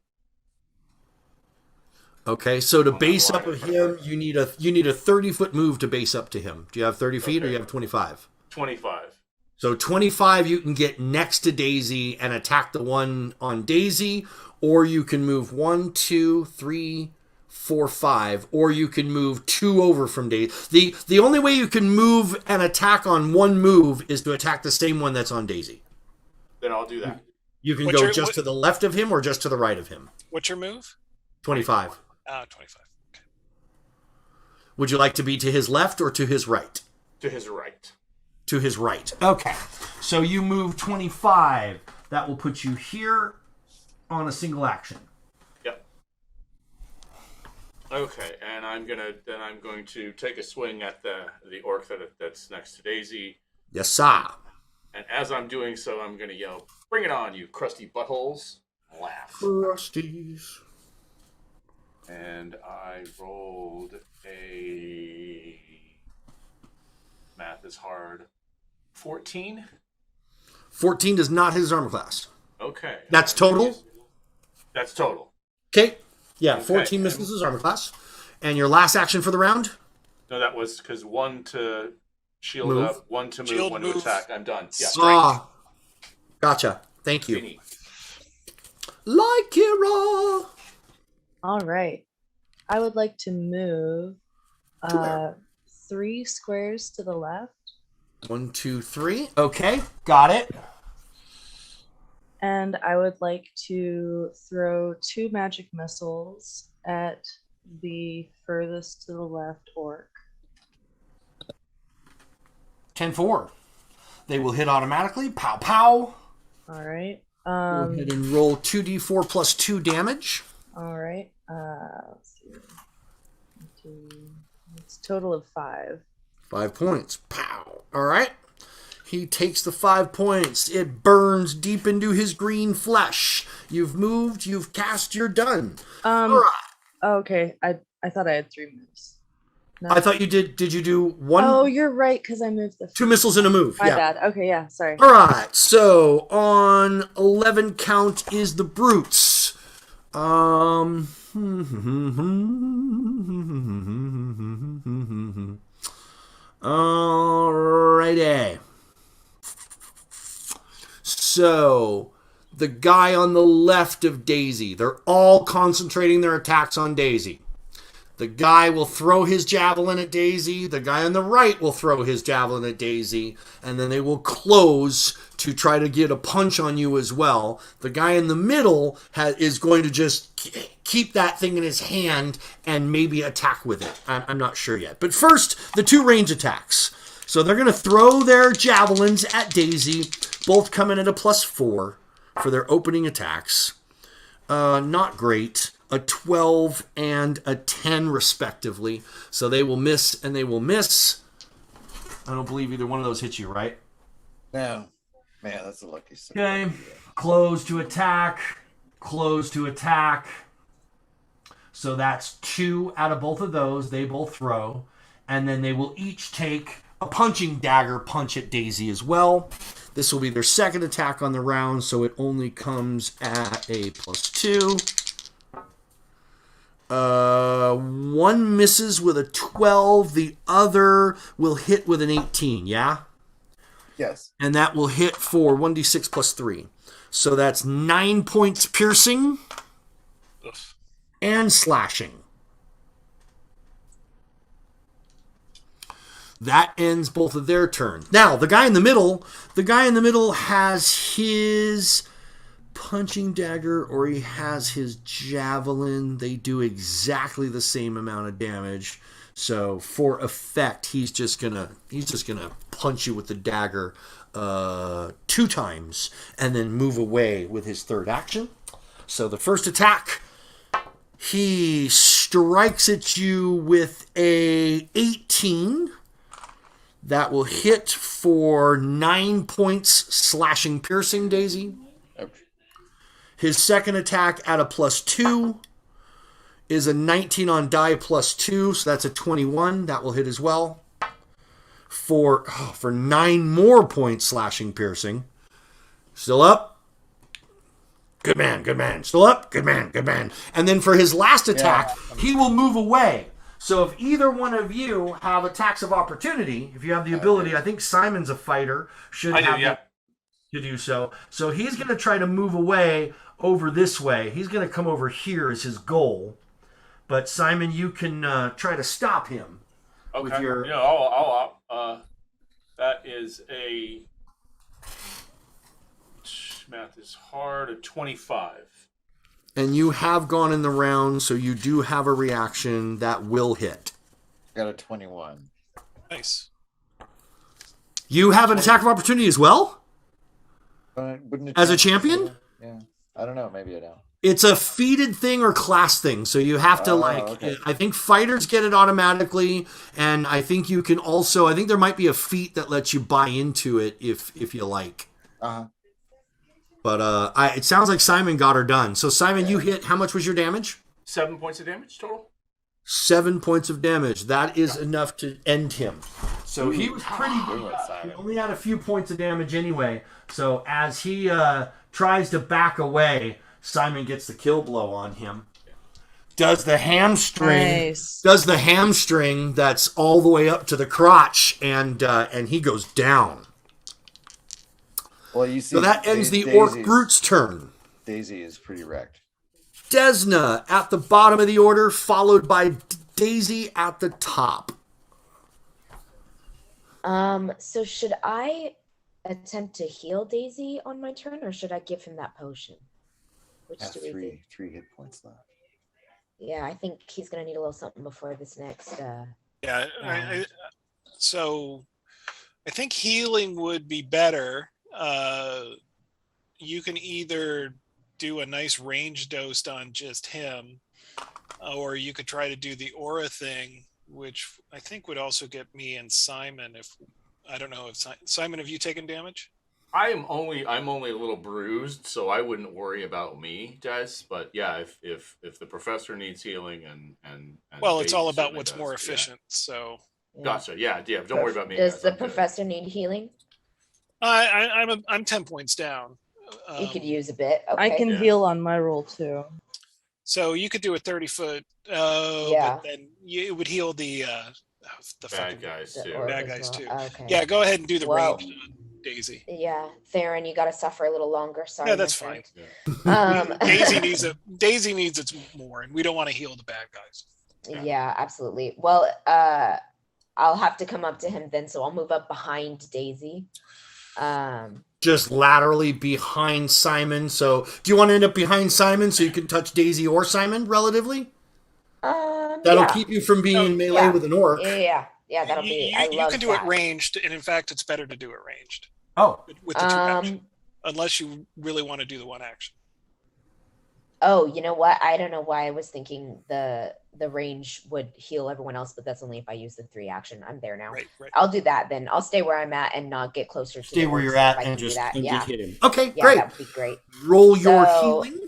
Okay, so to base up of him, you need a 30-foot move to base up to him. Do you have 30 feet or you have 25? 25. So 25 you can get next to Daisy and attack the one on Daisy, or you can move 1, 2, 3, 4, 5, or you can move 2 over from Daisy. The only way you can move an attack on one move is to attack the same one that's on Daisy. Then I'll do that. You can go just to the left of him or just to the right of him. What's your move? 25. 25. Okay. Would you like to be to his left or to his right? To his right. To his right. Okay. So you move 25. That will put you here on a single action. Yep. Okay, and I'm going to take a swing at the orc that's next to Daisy. Yes, sir. And as I'm doing so, I'm going to yell, "Bring it on, you crusty buttholes." Laugh. Crusties. And I rolled a... Math is hard. 14? 14 does not hit his armor class. Okay. That's total? That's total. Okay. Yeah, Okay. 14 misses his armor class. And your last action for the round? No, that was because 1 to shield Move. up, 1 to move, Shield, 1 move. to attack. I'm done. Yeah. Ah. Gotcha. Thank you. Vinny. Lycura. All right. I would like to move To where? 3 squares to the left. 1, 2, 3. Okay. Got it. And I would like to throw 2 magic missiles at the furthest to the left orc. 10-4. They will hit automatically. Pow, pow. All right. Go ahead and roll 2d4 plus 2 damage. All right. Let's see. It's a total of 5. 5 points. Pow. All right. He takes the 5 points. It burns deep into his green flesh. You've moved. You've cast. You're done. All right. Okay. I thought I had 3 moves. No. I thought you did. Did you do 1? Oh, you're right, because I moved the 2 missiles in a move. My Yeah. bad. Okay, yeah, sorry. All right. So on 11 count is the brutes. Alrighty. So the guy on the left of Daisy, they're all concentrating their attacks on Daisy. The guy will throw his javelin at Daisy. The guy on the right will throw his javelin at Daisy. And then they will close to try to get a punch on you as well. The guy in the middle is going to just keep that thing in his hand and maybe attack with it. I'm not sure yet. But first, the 2 range attacks. So they're going to throw their javelins at Daisy, both coming at a +4 for their opening attacks. Not great. A 12 and a 10 respectively. So they will miss and they will miss. I don't believe either one of those hits you, right? No. Man, that's a lucky save. Okay. Close to attack. Close to attack. So that's 2 out of both of those. They both throw. And then they will each take a punching dagger punch at Daisy as well. This will be their second attack on the round, so it only comes at a +2. One misses with a 12. The other will hit with an 18, yeah? Yes. And that will hit for 1d6 +3. So that's 9 points piercing and slashing. That ends both of their turns. Now, the guy in the middle has his punching dagger or he has his javelin. They do exactly the same amount of damage. So for effect, he's just gonna punch you with the dagger 2 times and then move away with his third action. So the first attack, he strikes at you with a 18. That will hit for 9 points slashing piercing, Daisy. His second attack at a +2 is a 19 on die +2, so that's a 21. That will hit as well. For 9 more points slashing piercing. Still up. Good man, good man. Still up. Good man, good man. And then for his last attack, he will move away. So if either one of you have attacks of opportunity, if you have the ability, I think Simon's a fighter, should have to do so. So he's going to try to move away over this way. He's going to come over here as his goal. But Simon, you can try to stop him. Okay. With your... Yeah, I'll that is a... Math is hard. A 25. And you have gone in the round, so you do have a reaction that will hit. Got a 21. Nice. You have an attack of opportunity as well? As a champion? Yeah. I don't know. Maybe I don't. It's a feated thing or class thing, so you have to okay. I think fighters get it automatically, and I think you can also, I think there might be a feat that lets you buy into it if you like. Uh-huh. But it sounds like Simon got her done. So Simon, you hit, how much was your damage? 7 points of damage total. 7 points of damage. That is enough to end him. So he was pretty good. He only had a few points of damage anyway. So as he tries to back away, Simon gets the kill blow on him. Does the hamstring that's all the way up to the crotch, and he goes down. Well, you see, so that ends the Orc Brute's turn. Daisy is pretty wrecked. Desna at the bottom of the order, followed by Daisy at the top. So should I attempt to heal Daisy on my turn, or should I give him that potion? Which do we do? 3 hit points left. Yeah, I think he's gonna need a little something before this next. So I think healing would be better. You can either do a nice range dose on just him, or you could try to do the aura thing, which I think would also get me and Simon. If I don't know if Simon, have you taken damage? I'm only a little bruised, so I wouldn't worry about me, Des. But yeah, if the professor needs healing and well, it's all about certainly what's does, more efficient. So gotcha. Yeah. Don't worry about me. Does guys. the I'm good. professor need healing? I'm 10 points down. You could use a bit. Okay. I can heal on my roll too. So you could do a 30-foot. Yeah. But then it would heal the bad guys too. Or bad as guys well. too. Okay. Yeah, go ahead and do the Well, range. Daisy. Yeah, Theron, you got to suffer a little longer. Sorry. Yeah, that's my fine. friend. Daisy needs its more, and we don't want to heal the bad guys. Yeah, absolutely. Well, I'll have to come up to him then, so I'll move up behind Daisy. Just laterally behind Simon. So, do you want to end up behind Simon so you can touch Daisy or Simon relatively? That'll keep you from being in melee with an orc. Yeah, that'll be. You can do it ranged, and in fact, it's better to do it ranged. Oh, with the 2 action, unless you really want to do the 1 action. Oh, you know what? I don't know why I was thinking the range would heal everyone else, but that's only if I use the 3 action. I'm there now. Right. I'll do that then. I'll stay where I'm at and not get closer to stay where you're at and just hit him. Okay, yeah, great. That would be great. Roll your healing.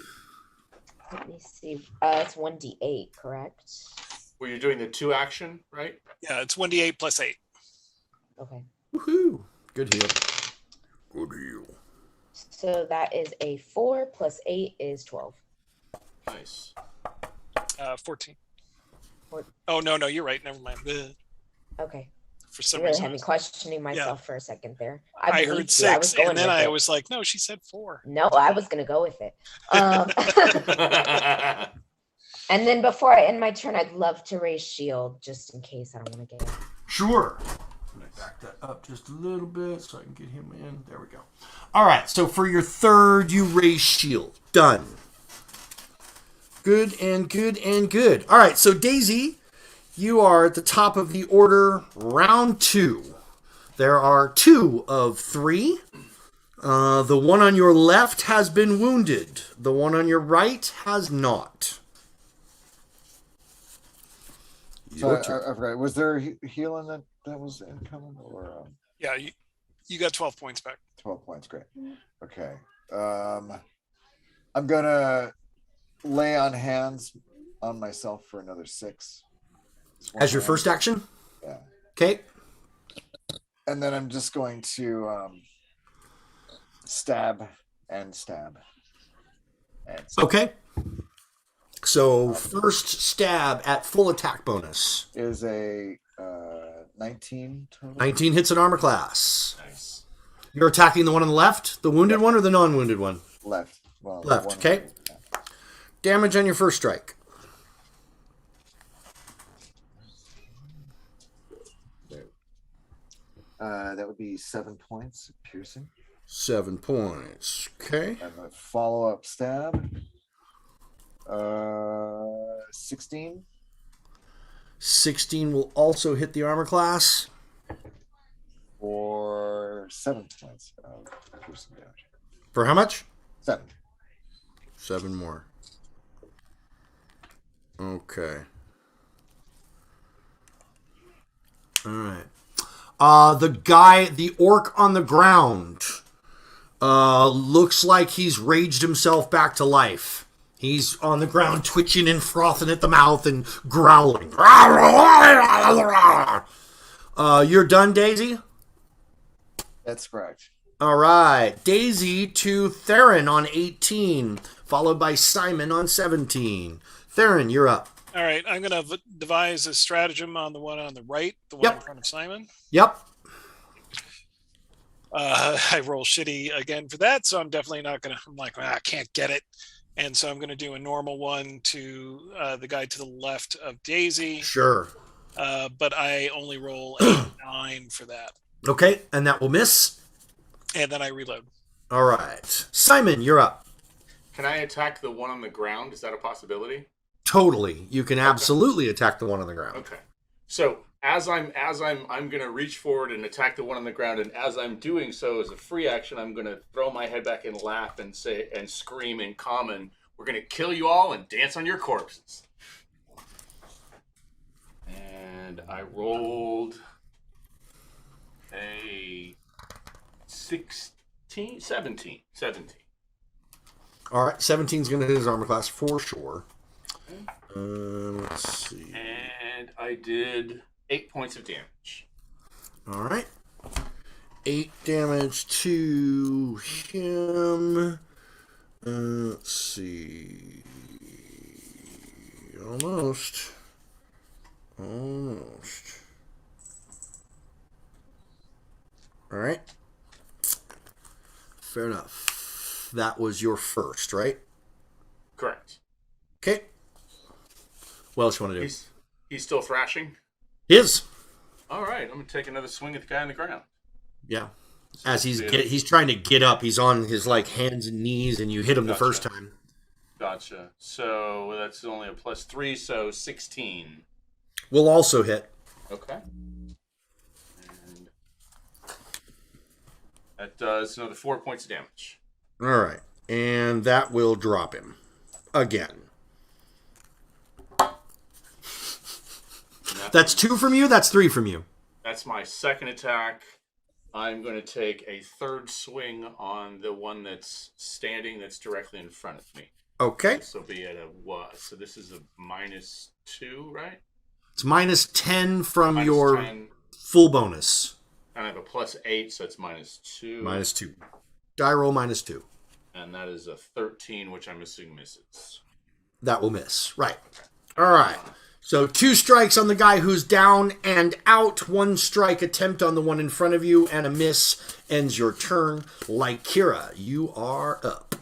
Let me see. It's 1d8, correct? Well, you're doing the 2 action, right? Yeah, it's 1d8 plus 8. Okay. Woohoo! Good heal. Good heal. So that is a 4 plus 8 is 12. Nice. 14. Oh, no, you're right. Never mind. Okay. For some you really reason. had me questioning myself for a second there. I heard 6, and then I was like, no, she said 4. No, I was going to go with it. And then before I end my turn, I'd love to raise shield just in case I don't want to get it. Sure. I'm going to back that up just a little bit so I can get him in. There we go. All right, so for your third, you raise shield. Done. Good and good and good. All right, so Daisy, you are at the top of the order, round 2. There are 2 of 3. The one on your left has been wounded. The one on your right has not. So I forgot. Was there healing that was incoming, or? Yeah, you got 12 points back. 12 points, great. Okay. I'm gonna lay on hands on myself for another 6. As your first action? Yeah. Okay. And then I'm just going to stab and stab. Okay. So first stab at full attack bonus is a 19 total. 19 hits an armor class. Nice. You're attacking the one on the left, the wounded one, or the non-wounded one? Left. Well, left. Okay. Damage on your first strike. That would be 7 points piercing. 7 points. Okay. And a follow-up stab. 16. 16 will also hit the armor class. For 7 points of piercing damage. For how much? 7. 7 more. Okay. All right. The orc on the ground, looks like he's raged himself back to life. He's on the ground twitching and frothing at the mouth and growling. You're done, Daisy? That's correct. All right. Daisy to Theron on 18, followed by Simon on 17. Theron, you're up. All right, I'm going to devise a stratagem on the one on the right, the one in front of Simon. Yep. I roll shitty again for that, so I'm definitely not going to... I'm like, I can't get it. And so I'm going to do a normal one to the guy to the left of Daisy. Sure. But I only roll a 9 for that. Okay, and that will miss. And then I reload. All right. Simon, you're up. Can I attack the one on the ground? Is that a possibility? Totally. You can absolutely attack the one on the ground. Okay. So as I'm gonna reach forward and attack the one on the ground, and as I'm doing so as a free action, I'm gonna throw my head back and laugh and say and scream in common, "We're gonna kill you all and dance on your corpses." And I rolled a 17. All right, 17's going to hit his armor class for sure. Let's see. And I did 8 points of damage. All right. 8 damage to him. Let's see. Almost. All right. Fair enough. That was your first, right? Correct. Okay. What else you want to do? He's still thrashing? His. All right, I'm going to take another swing at the guy on the ground. Yeah. As he's trying to get up, he's on his like hands and knees, and you hit him the first time. Gotcha. So that's only a +3, so 16. Will also hit. Okay. And that does another 4 points of damage. All right. And that will drop him. Again. That's 2 from you? That's 3 from you. That's my second attack. I'm going to take a third swing on the one that's standing that's directly in front of me. Okay. This will be at a what? So this is a -2, right? It's -10 from Minus your 10. full bonus. And I have a +8, so it's -2. -2. Die roll -2. And that is a 13, which I'm assuming misses. That will miss. Right. All right. So 2 strikes on the guy who's down and out. 1 strike attempt on the one in front of you, and a miss ends your turn. Lycira, you are up.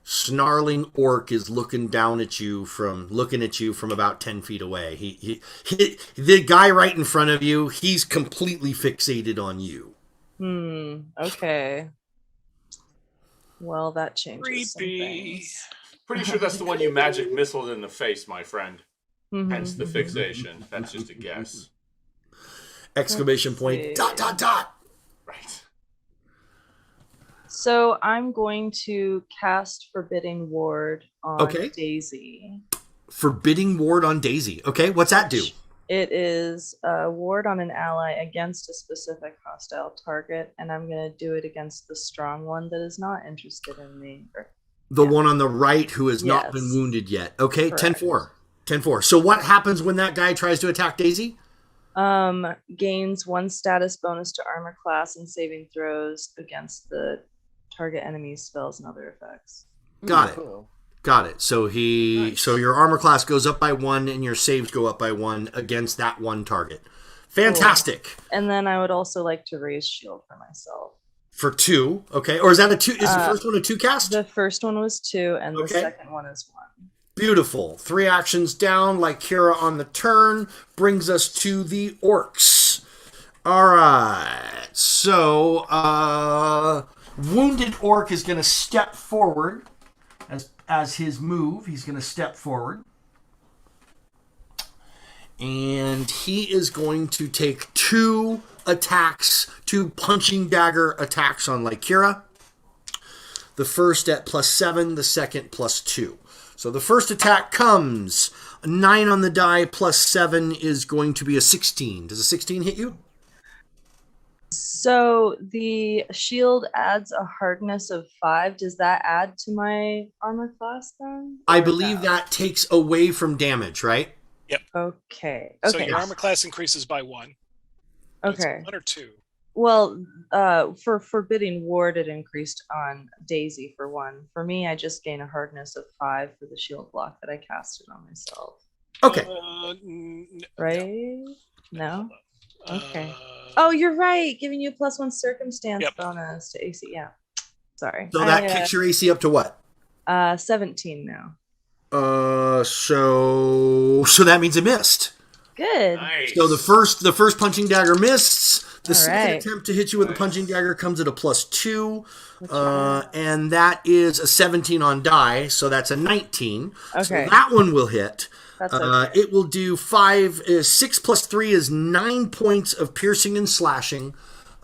Snarling orc is looking at you from about 10 feet away. He the guy right in front of you, he's completely fixated on you. Okay. Well, that changes some Creepy. things. Pretty sure that's the one you magic missiled in the face, my friend. Mhm. Hence the fixation. That's just a guess. Exclamation Let's point. see. ... Right. So I'm going to cast Forbidding Ward on Okay. Daisy. Forbidding ward on Daisy. Okay, what's that do? It is a ward on an ally against a specific hostile target, and I'm going to do it against the strong one that is not interested in me. The one on the right who has not Yes. been wounded yet. Okay, Correct. 10-4. 10-4. So what happens when that guy tries to attack Daisy? Gains 1 status bonus to armor class and saving throws against the target enemy's spells and other effects. Got it. Cool. Got it. So so your armor class goes up by 1 and your saves go up by 1 against that one target. Fantastic. And then I would also like to raise shield for myself. For 2. Okay. Or is that a 2? Is the first one a 2 cast? The first one was 2, and the Okay. second one is 1. Beautiful. 3 actions down, like Kira on the turn, brings us to the orcs. All right. So, wounded orc is going to step forward as his move. He's going to step forward. And he is going to take 2 attacks, 2 punching dagger attacks on Lycira. The first at +7, the second +2. So the first attack comes. A 9 on the die +7 is going to be a 16. Does a 16 hit you? So the shield adds a hardness of 5. Does that add to my armor class then? I Or believe no? that takes away from damage, right? Okay. So Okay. your armor class increases by 1. It's Okay. 1 or 2. Well, for Forbidding Ward, it increased on Daisy for 1. For me, I just gain a hardness of 5 for the shield block that I casted on myself. Okay. Right? No? hold on. Okay. Oh, you're right. Giving you a +1 circumstance Yep. bonus to AC. Yeah. Sorry. So that kicks your AC up to what? 17 now. So that means it missed. Good. Nice. So the first punching dagger missed. The All second right. attempt to hit you with a punching dagger comes at a +2. And that is a 17 on die, so that's a 19. Okay. So that one will hit. That's okay. It will do 6 + 3 is 9 points of piercing and slashing.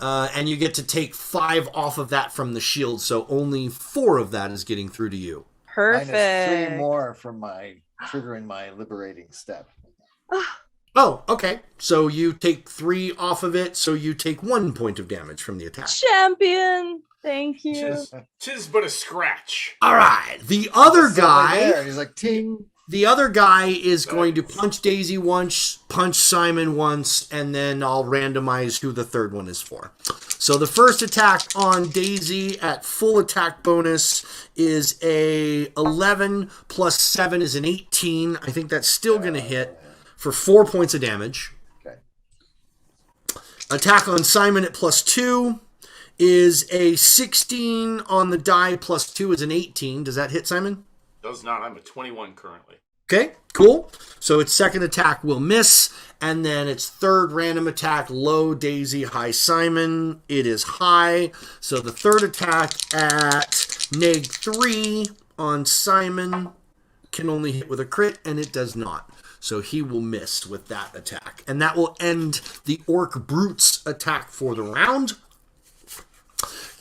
And you get to take 5 off of that from the shield, so only 4 of that is getting through to you. Perfect. -3 more from my triggering my liberating step. Oh, okay. So you take 3 off of it, so you take 1 point of damage from the attack. Champion. Thank you. Tis but a scratch. All right. The other It's over guy... there. He's like, ting. The other guy is going to punch Daisy once, punch Simon once, and then I'll randomize who the third one is for. So the first attack on Daisy at full attack bonus is a 11 + 7 is an 18. I think that's still going to hit for 4 points of damage. Okay. Attack on Simon at +2 is a 16 on the die plus 2 is an 18. Does that hit, Simon? Does not. I'm a 21 currently. Okay, cool. So its second attack will miss, and then its third random attack, low Daisy, high Simon. It is high. So the third attack at neg 3 on Simon can only hit with a crit, and it does not. So he will miss with that attack. And that will end the Orc Brute's attack for the round.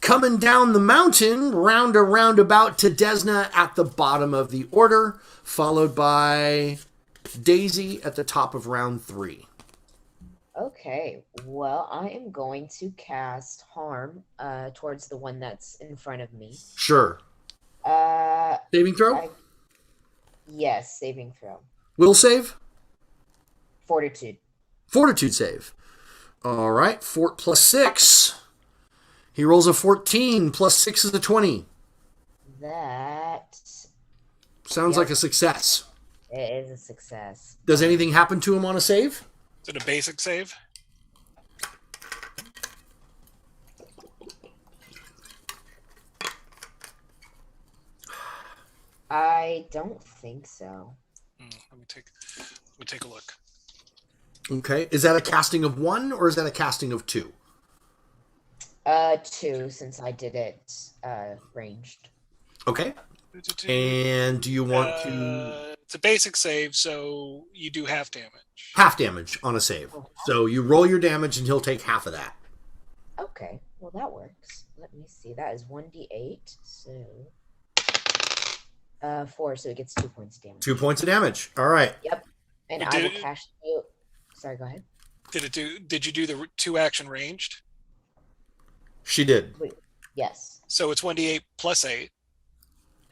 Coming down the mountain, roundabout to Desna at the bottom of the order, followed by Daisy at the top of round 3. Okay, well, I am going to cast Harm towards the one that's in front of me. Sure. Saving throw? Yes, saving throw. Will save? Fortitude. Fortitude save. All right, fort plus 6. He rolls a 14, plus 6 is a 20. That Sounds like a success. it is a success. Does anything happen to him on a save? Is it a basic save? I don't think so. Let me take a look. Okay. Is that a casting of 1 or is that a casting of 2? 2, since I did it ranged. Okay. And do you want to... It's a basic save, so you do half damage. Half damage on a save. So you roll your damage and he'll take half of that. Okay, well that works. Let me see. That is 1d8, so 4, so it gets 2 points of damage. 2 points of damage. All right. Yep. And I will cast you. Sorry, go ahead. Did you do the 2-action ranged? She did. Wait, yes. So it's 1d8 plus 8.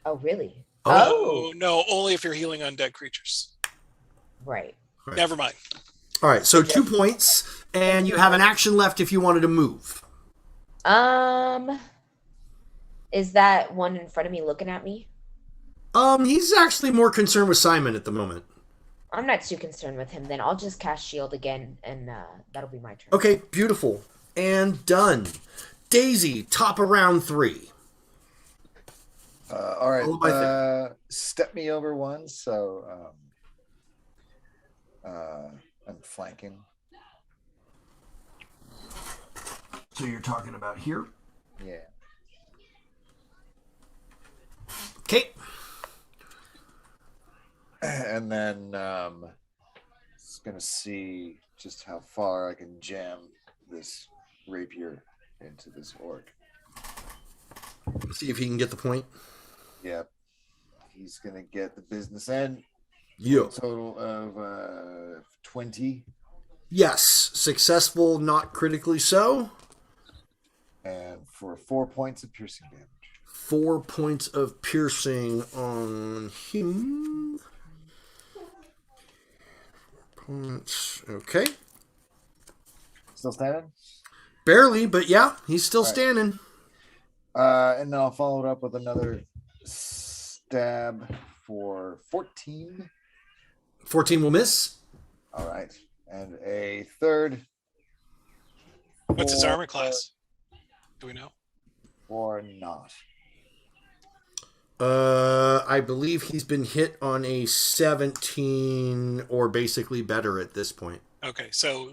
Oh, really? Oh no, only if you're healing undead creatures. Right. Never mind. All right, so 2 points, and you have an action left if you wanted to move. Is that one in front of me looking at me? He's actually more concerned with Simon at the moment. I'm not too concerned with him. Then I'll just cast shield again, and that'll be my turn. Okay, beautiful. And done. Daisy, top of round 3. All right. Step me over one, so I'm flanking. So you're talking about here? Yeah. Okay. And then just gonna see just how far I can jam this rapier into this orc. See if he can get the point. Yep. He's gonna get the business end. Yeah. Total of 20. Yes. Successful, not critically so. And for 4 points of piercing damage. 4 points of piercing on him. Points. Okay. Still standing? Barely, but yeah, he's still standing. And then I'll follow it up with another stab for 14. 14 will miss. All right. And a third. What's his armor class? Do we know? Or not. I believe he's been hit on a 17 or basically better at this point. Okay, so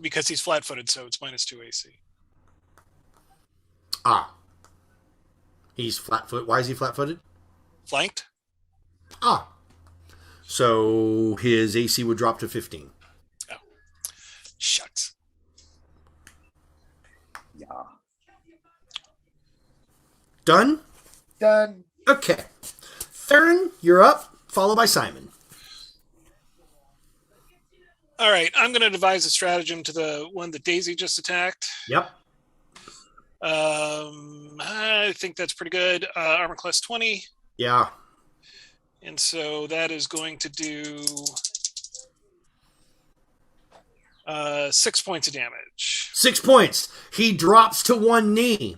because he's flat-footed, so it's -2 AC. Ah. He's flat-footed. Why is he flat-footed? Flanked? Ah. So his AC would drop to 15. Oh. Shucks. Yeah. Done? Done. Okay. Theron, you're up, followed by Simon. All right, I'm going to devise a stratagem to the one that Daisy just attacked. Yep. I think that's pretty good. Armor class 20. Yeah. And so that is going to do 6 points of damage. 6 points. He drops to one knee.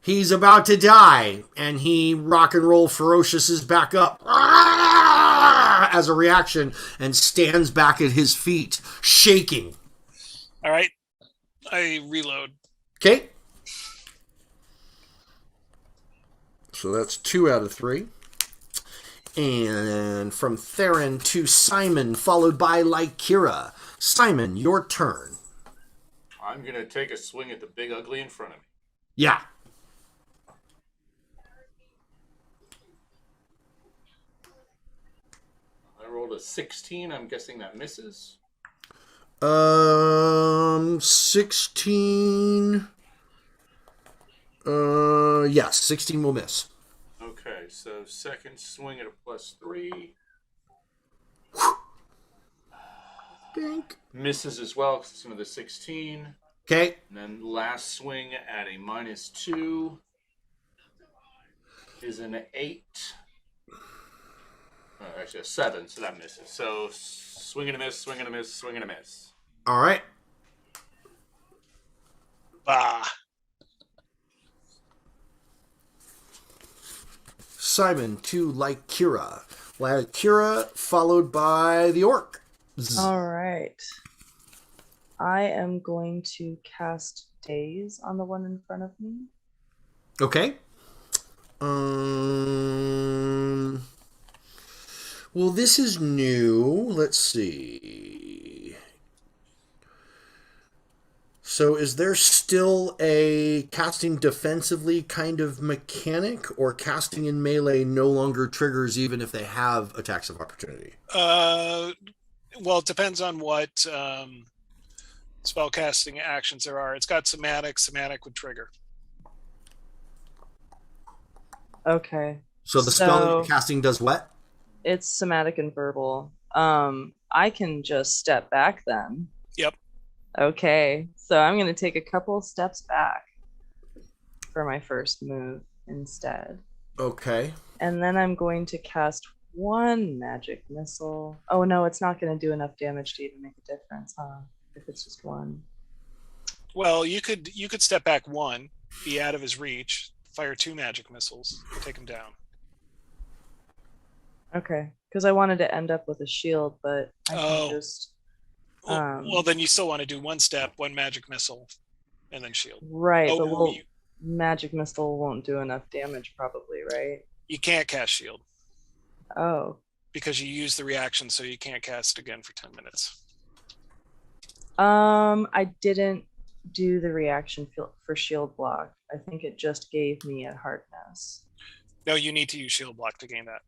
He's about to die, and he rock and roll ferociouses back up as a reaction and stands back at his feet, shaking. All right, I reload. Okay, So that's 2 out of 3. And from Theron to Simon, followed by Lykira. Simon, your turn. I'm going to take a swing at the big ugly in front of me. Yeah. I rolled a 16. I'm guessing that misses. 16. Yes, 16 will miss. Okay, so second swing at a +3. Bink. Misses as well because it's another 16. Okay. And then last swing at a -2 is an 8. Actually, a 7, so that misses. So swing and a miss, swing and a miss, swing and a miss. All right. Bah. Simon to Lykira. Lykira followed by the orc. All right. I am going to cast Daze on the one in front of me. Okay. Well, this is new. Let's see. So is there still a casting defensively kind of mechanic, or casting in melee no longer triggers even if they have attacks of opportunity? Well, it depends on what spellcasting actions there are. It's got somatic. Somatic would trigger. Okay. So the spell that you're casting does what? It's somatic and verbal. I can just step back then. Yep. Okay. So I'm going to take a couple steps back for my first move instead. Okay. And then I'm going to cast one magic missile. Oh no, it's not going to do enough damage to even make a difference, huh? If it's just one. Well, you could step back 1, be out of his reach, fire 2 magic missiles, take him down. Okay, because I wanted to end up with a shield, but I can just. Well, then you still want to do 1 step, 1 magic missile, and then shield. Right, but magic missile won't do enough damage, probably, right? You can't cast shield. Oh. Because you use the reaction, so you can't cast again for 10 minutes. I didn't do the reaction for shield block. I think it just gave me a hardness. No, you need to use shield block to gain that.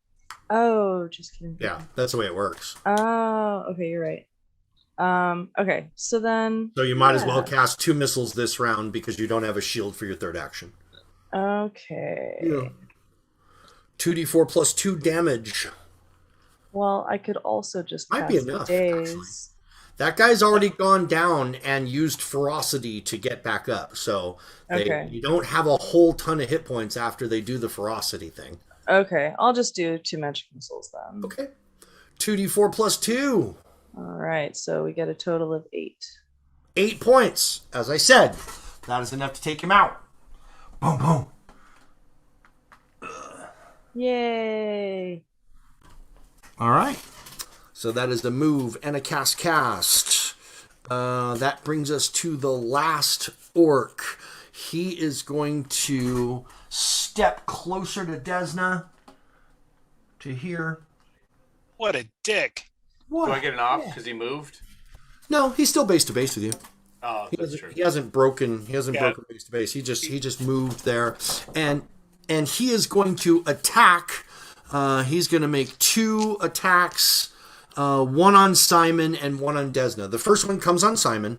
Oh, just kidding. Yeah, that's the way it works. Oh, okay, you're right. Okay, so then. So you might as well cast 2 missiles this round because you don't have a shield for your third action. Okay. Yeah. 2d4 plus 2 damage. Well, I could also just might cast be enough. Actually. Daze. That guy's already gone down and used ferocity to get back up. So you don't have a whole ton of hit points after they do the ferocity thing. Okay, I'll just do 2 magic missiles then. Okay. 2d4 plus 2. All right, so we get a total of 8. 8 points. As I said, that is enough to take him out. Boom, boom. Yay. All right. So that is the move and a cast. That brings us to the last orc. He is going to step closer to Desna. To here. What a dick. What? Do I get an off because he moved? No, he's still base to base with you. Oh, that's true. He hasn't broken base to base. He just moved there. And he is going to attack. He's going to make 2 attacks. 1 on Simon and 1 on Desna. The first one comes on Simon.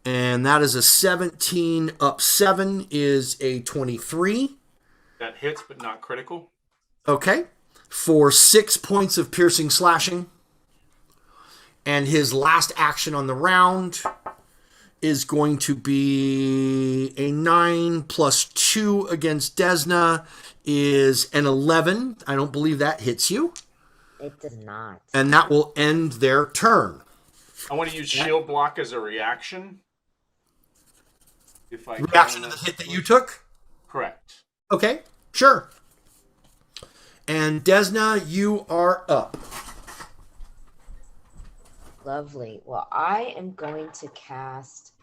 And that is a 17 up 7 is a 23. That hits, but not critical. Okay. For 6 points of piercing slashing. And his last action on the round is going to be a 9 plus 2 against Desna is an 11. I don't believe that hits you. It does not. And that will end their turn. I want to use shield block as a reaction. If I reaction to the hit that you took? Correct. Okay, sure. And Desna, you are up. Lovely. Well, I am going to cast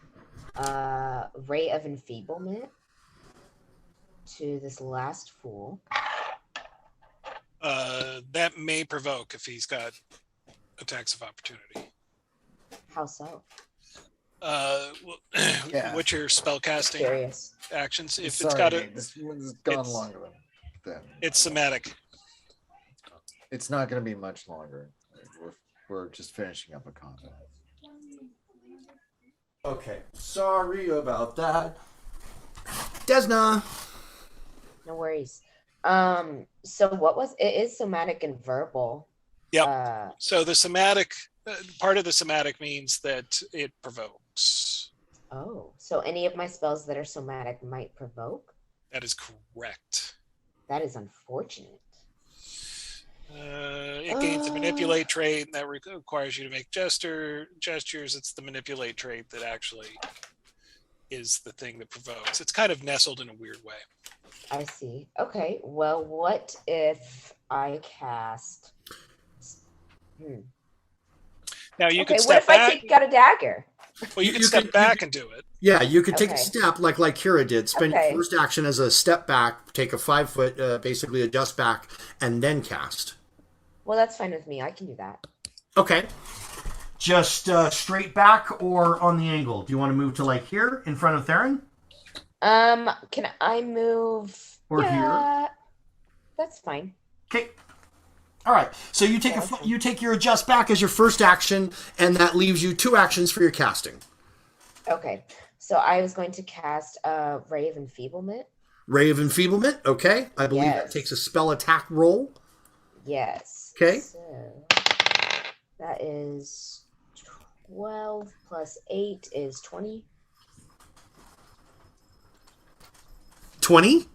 Ray of Enfeeblement. to this last fool. That may provoke if he's got attacks of opportunity. How so? What's your spell casting Curious. actions? If Sorry, it's got a, this one's gone it's- longer than it's somatic. It's not going to be much longer. We're just finishing up a combat. Okay, sorry about that. Desna. No worries. So what was it? Is somatic and verbal? Yep. So the somatic part of the somatic means that it provokes. Oh, so any of my spells that are somatic might provoke? That is correct. That is unfortunate. It gains a manipulate trait, and that requires you to make gestures. It's the manipulate trait that actually is the thing that provokes. It's kind of nestled in a weird way. I see. Okay. Well, what if I cast? Now you Okay. could What step if I back. take out a dagger? Well, you can You step could- back and do it. Yeah, you could take a Okay. step like Kira did. Spend Okay. your first action as a step back, take a 5 foot, basically adjust back, and then cast. Well, that's fine with me. I can do that. Okay. Just straight back or on the angle? Do you want to move to like here in front of Theron? Can I move? Or here? That's fine. Okay. All right. So you take you take your adjust back as your first action, and that leaves you 2 actions for your casting. Okay. So I was going to cast Ray of Enfeeblement. Ray of Enfeeblement. Okay. I believe that Yes. takes a spell attack roll. Yes. Okay. So that is 12 plus 8 is 20. 20.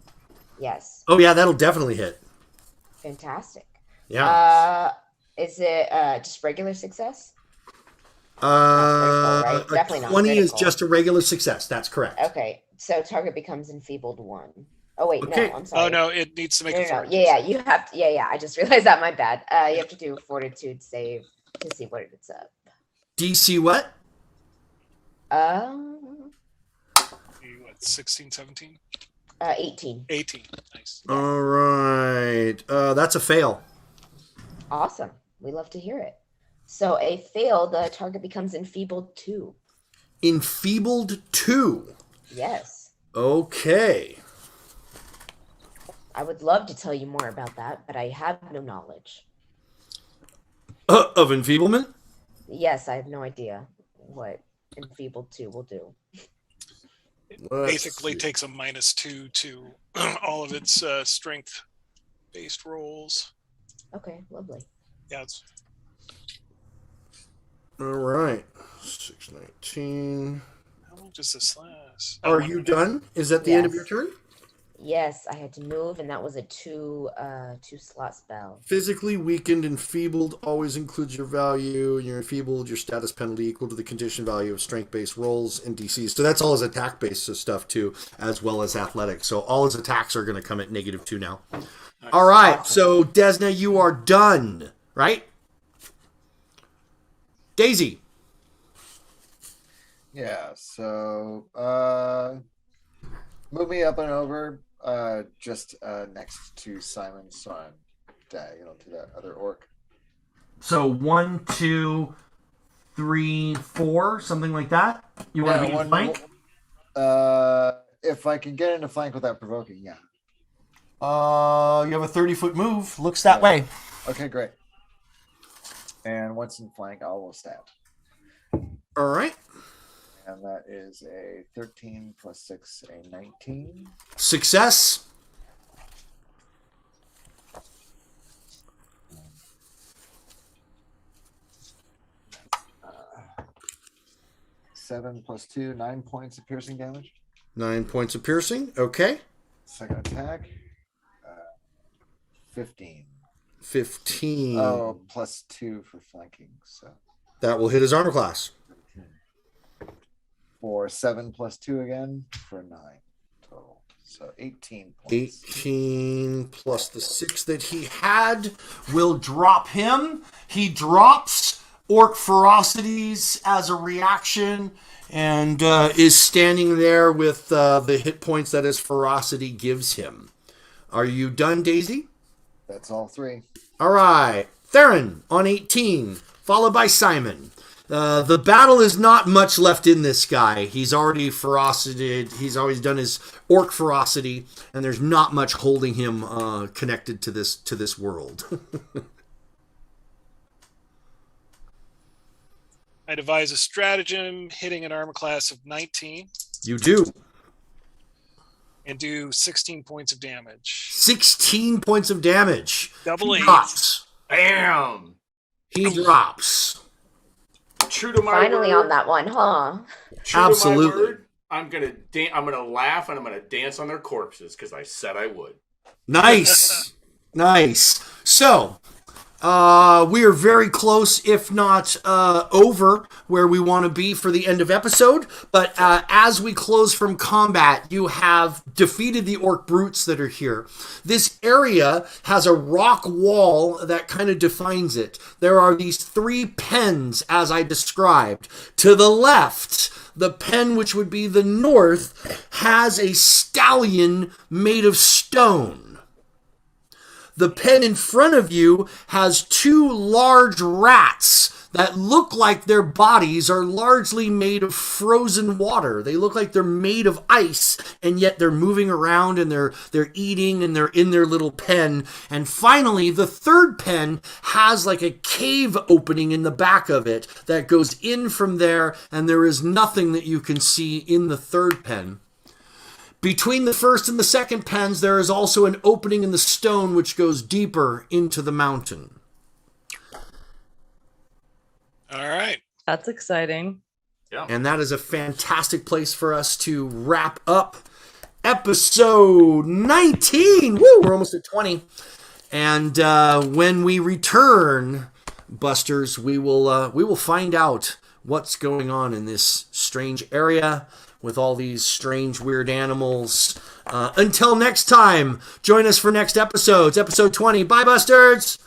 Yes. Oh yeah, that'll definitely hit. Fantastic. Yeah. Is it just regular success? Uh, right? Definitely not 20 is critical. just a regular success. That's correct. Okay. So target becomes enfeebled 1. Oh wait, Okay. no, I'm sorry. Oh no, it needs to make No, a no, no. fortitude. Yeah, you have to. Yeah. I just realized that. My bad. You have to do a fortitude save to see what it's up. DC what? What, 16, 17? 18. 18. Nice. All right. That's a fail. Awesome. We love to hear it. So a fail, the target becomes enfeebled 2. Enfeebled 2. Yes. Okay. I would love to tell you more about that, but I have no knowledge. Of enfeeblement? Yes, I have no idea what enfeebled 2 will do. Basically takes a -2 to all of its strength-based rolls. Okay, lovely. Yeah, it's All right. 619. how long does this last? Are you done? Is that the end of your Yes. turn? Yes, I had to move, and that was a 2 slot spell. Physically weakened, enfeebled always includes your value. You're enfeebled, your status penalty equal to the condition value of strength-based rolls and DCs. So that's all his attack-based stuff too, as well as athletics. So all his attacks are going to come at -2 now. All right. So Desna, you are done, right? Daisy. Yeah, so move me up and over just next to Simon, so I'm diagonal to that other orc. So 1, 2, 3, 4, something like that. You want to be in flank? If I can get into flank without provoking, yeah. You have a 30-foot move. Looks that way. Okay, great. And once in flank, I will stab. All right. And that is a 13 plus 6, a 19. Success. Seven plus 2, 9 points of piercing damage. 9 points of piercing. Okay. Second attack, 15. 15. Oh, plus 2 for flanking. So That will hit his armor class. for 7 plus 2 again for 9 total. So 18 points. 18 plus the 6 that he had will drop him. He drops orc ferocities as a reaction and is standing there with the hit points that his ferocity gives him. Are you done, Daisy? That's all 3. All right. Theron on 18, followed by Simon. The battle is not much left in this guy. He's already ferocited. He's always done his orc ferocity, and there's not much holding him connected to this world. I devise a stratagem hitting an armor class of 19 You do. and do 16 points of damage. 16 points of damage. Double He eight. drops. Bam! He drops. True to my Finally word. on that one, huh? True Absolutely. To my word, I'm gonna laugh and I'm gonna dance on their corpses because I said I would. Nice. Nice. So, we are very close, if not over where we want to be for the end of episode. But as we close from combat, you have defeated the orc brutes that are here. This area has a rock wall that kind of defines it. There are these 3 pens, as I described. To the left, the pen, which would be the north, has a stallion made of stone. The pen in front of you has 2 large rats that look like their bodies are largely made of frozen water. They look like they're made of ice, and yet they're moving around and they're eating and they're in their little pen. And finally, the third pen has like a cave opening in the back of it that goes in from there, and there is nothing that you can see in the third pen. Between the first and the second pens, there is also an opening in the stone which goes deeper into the mountain. All right. That's exciting. Yeah. And that is a fantastic place for us to wrap up episode 19. Woo, we're almost at 20. And when we return, Busters, we will find out what's going on in this strange area with all these strange, weird animals. Until next time, join us for next episodes. Episode 20. Bye, Busters!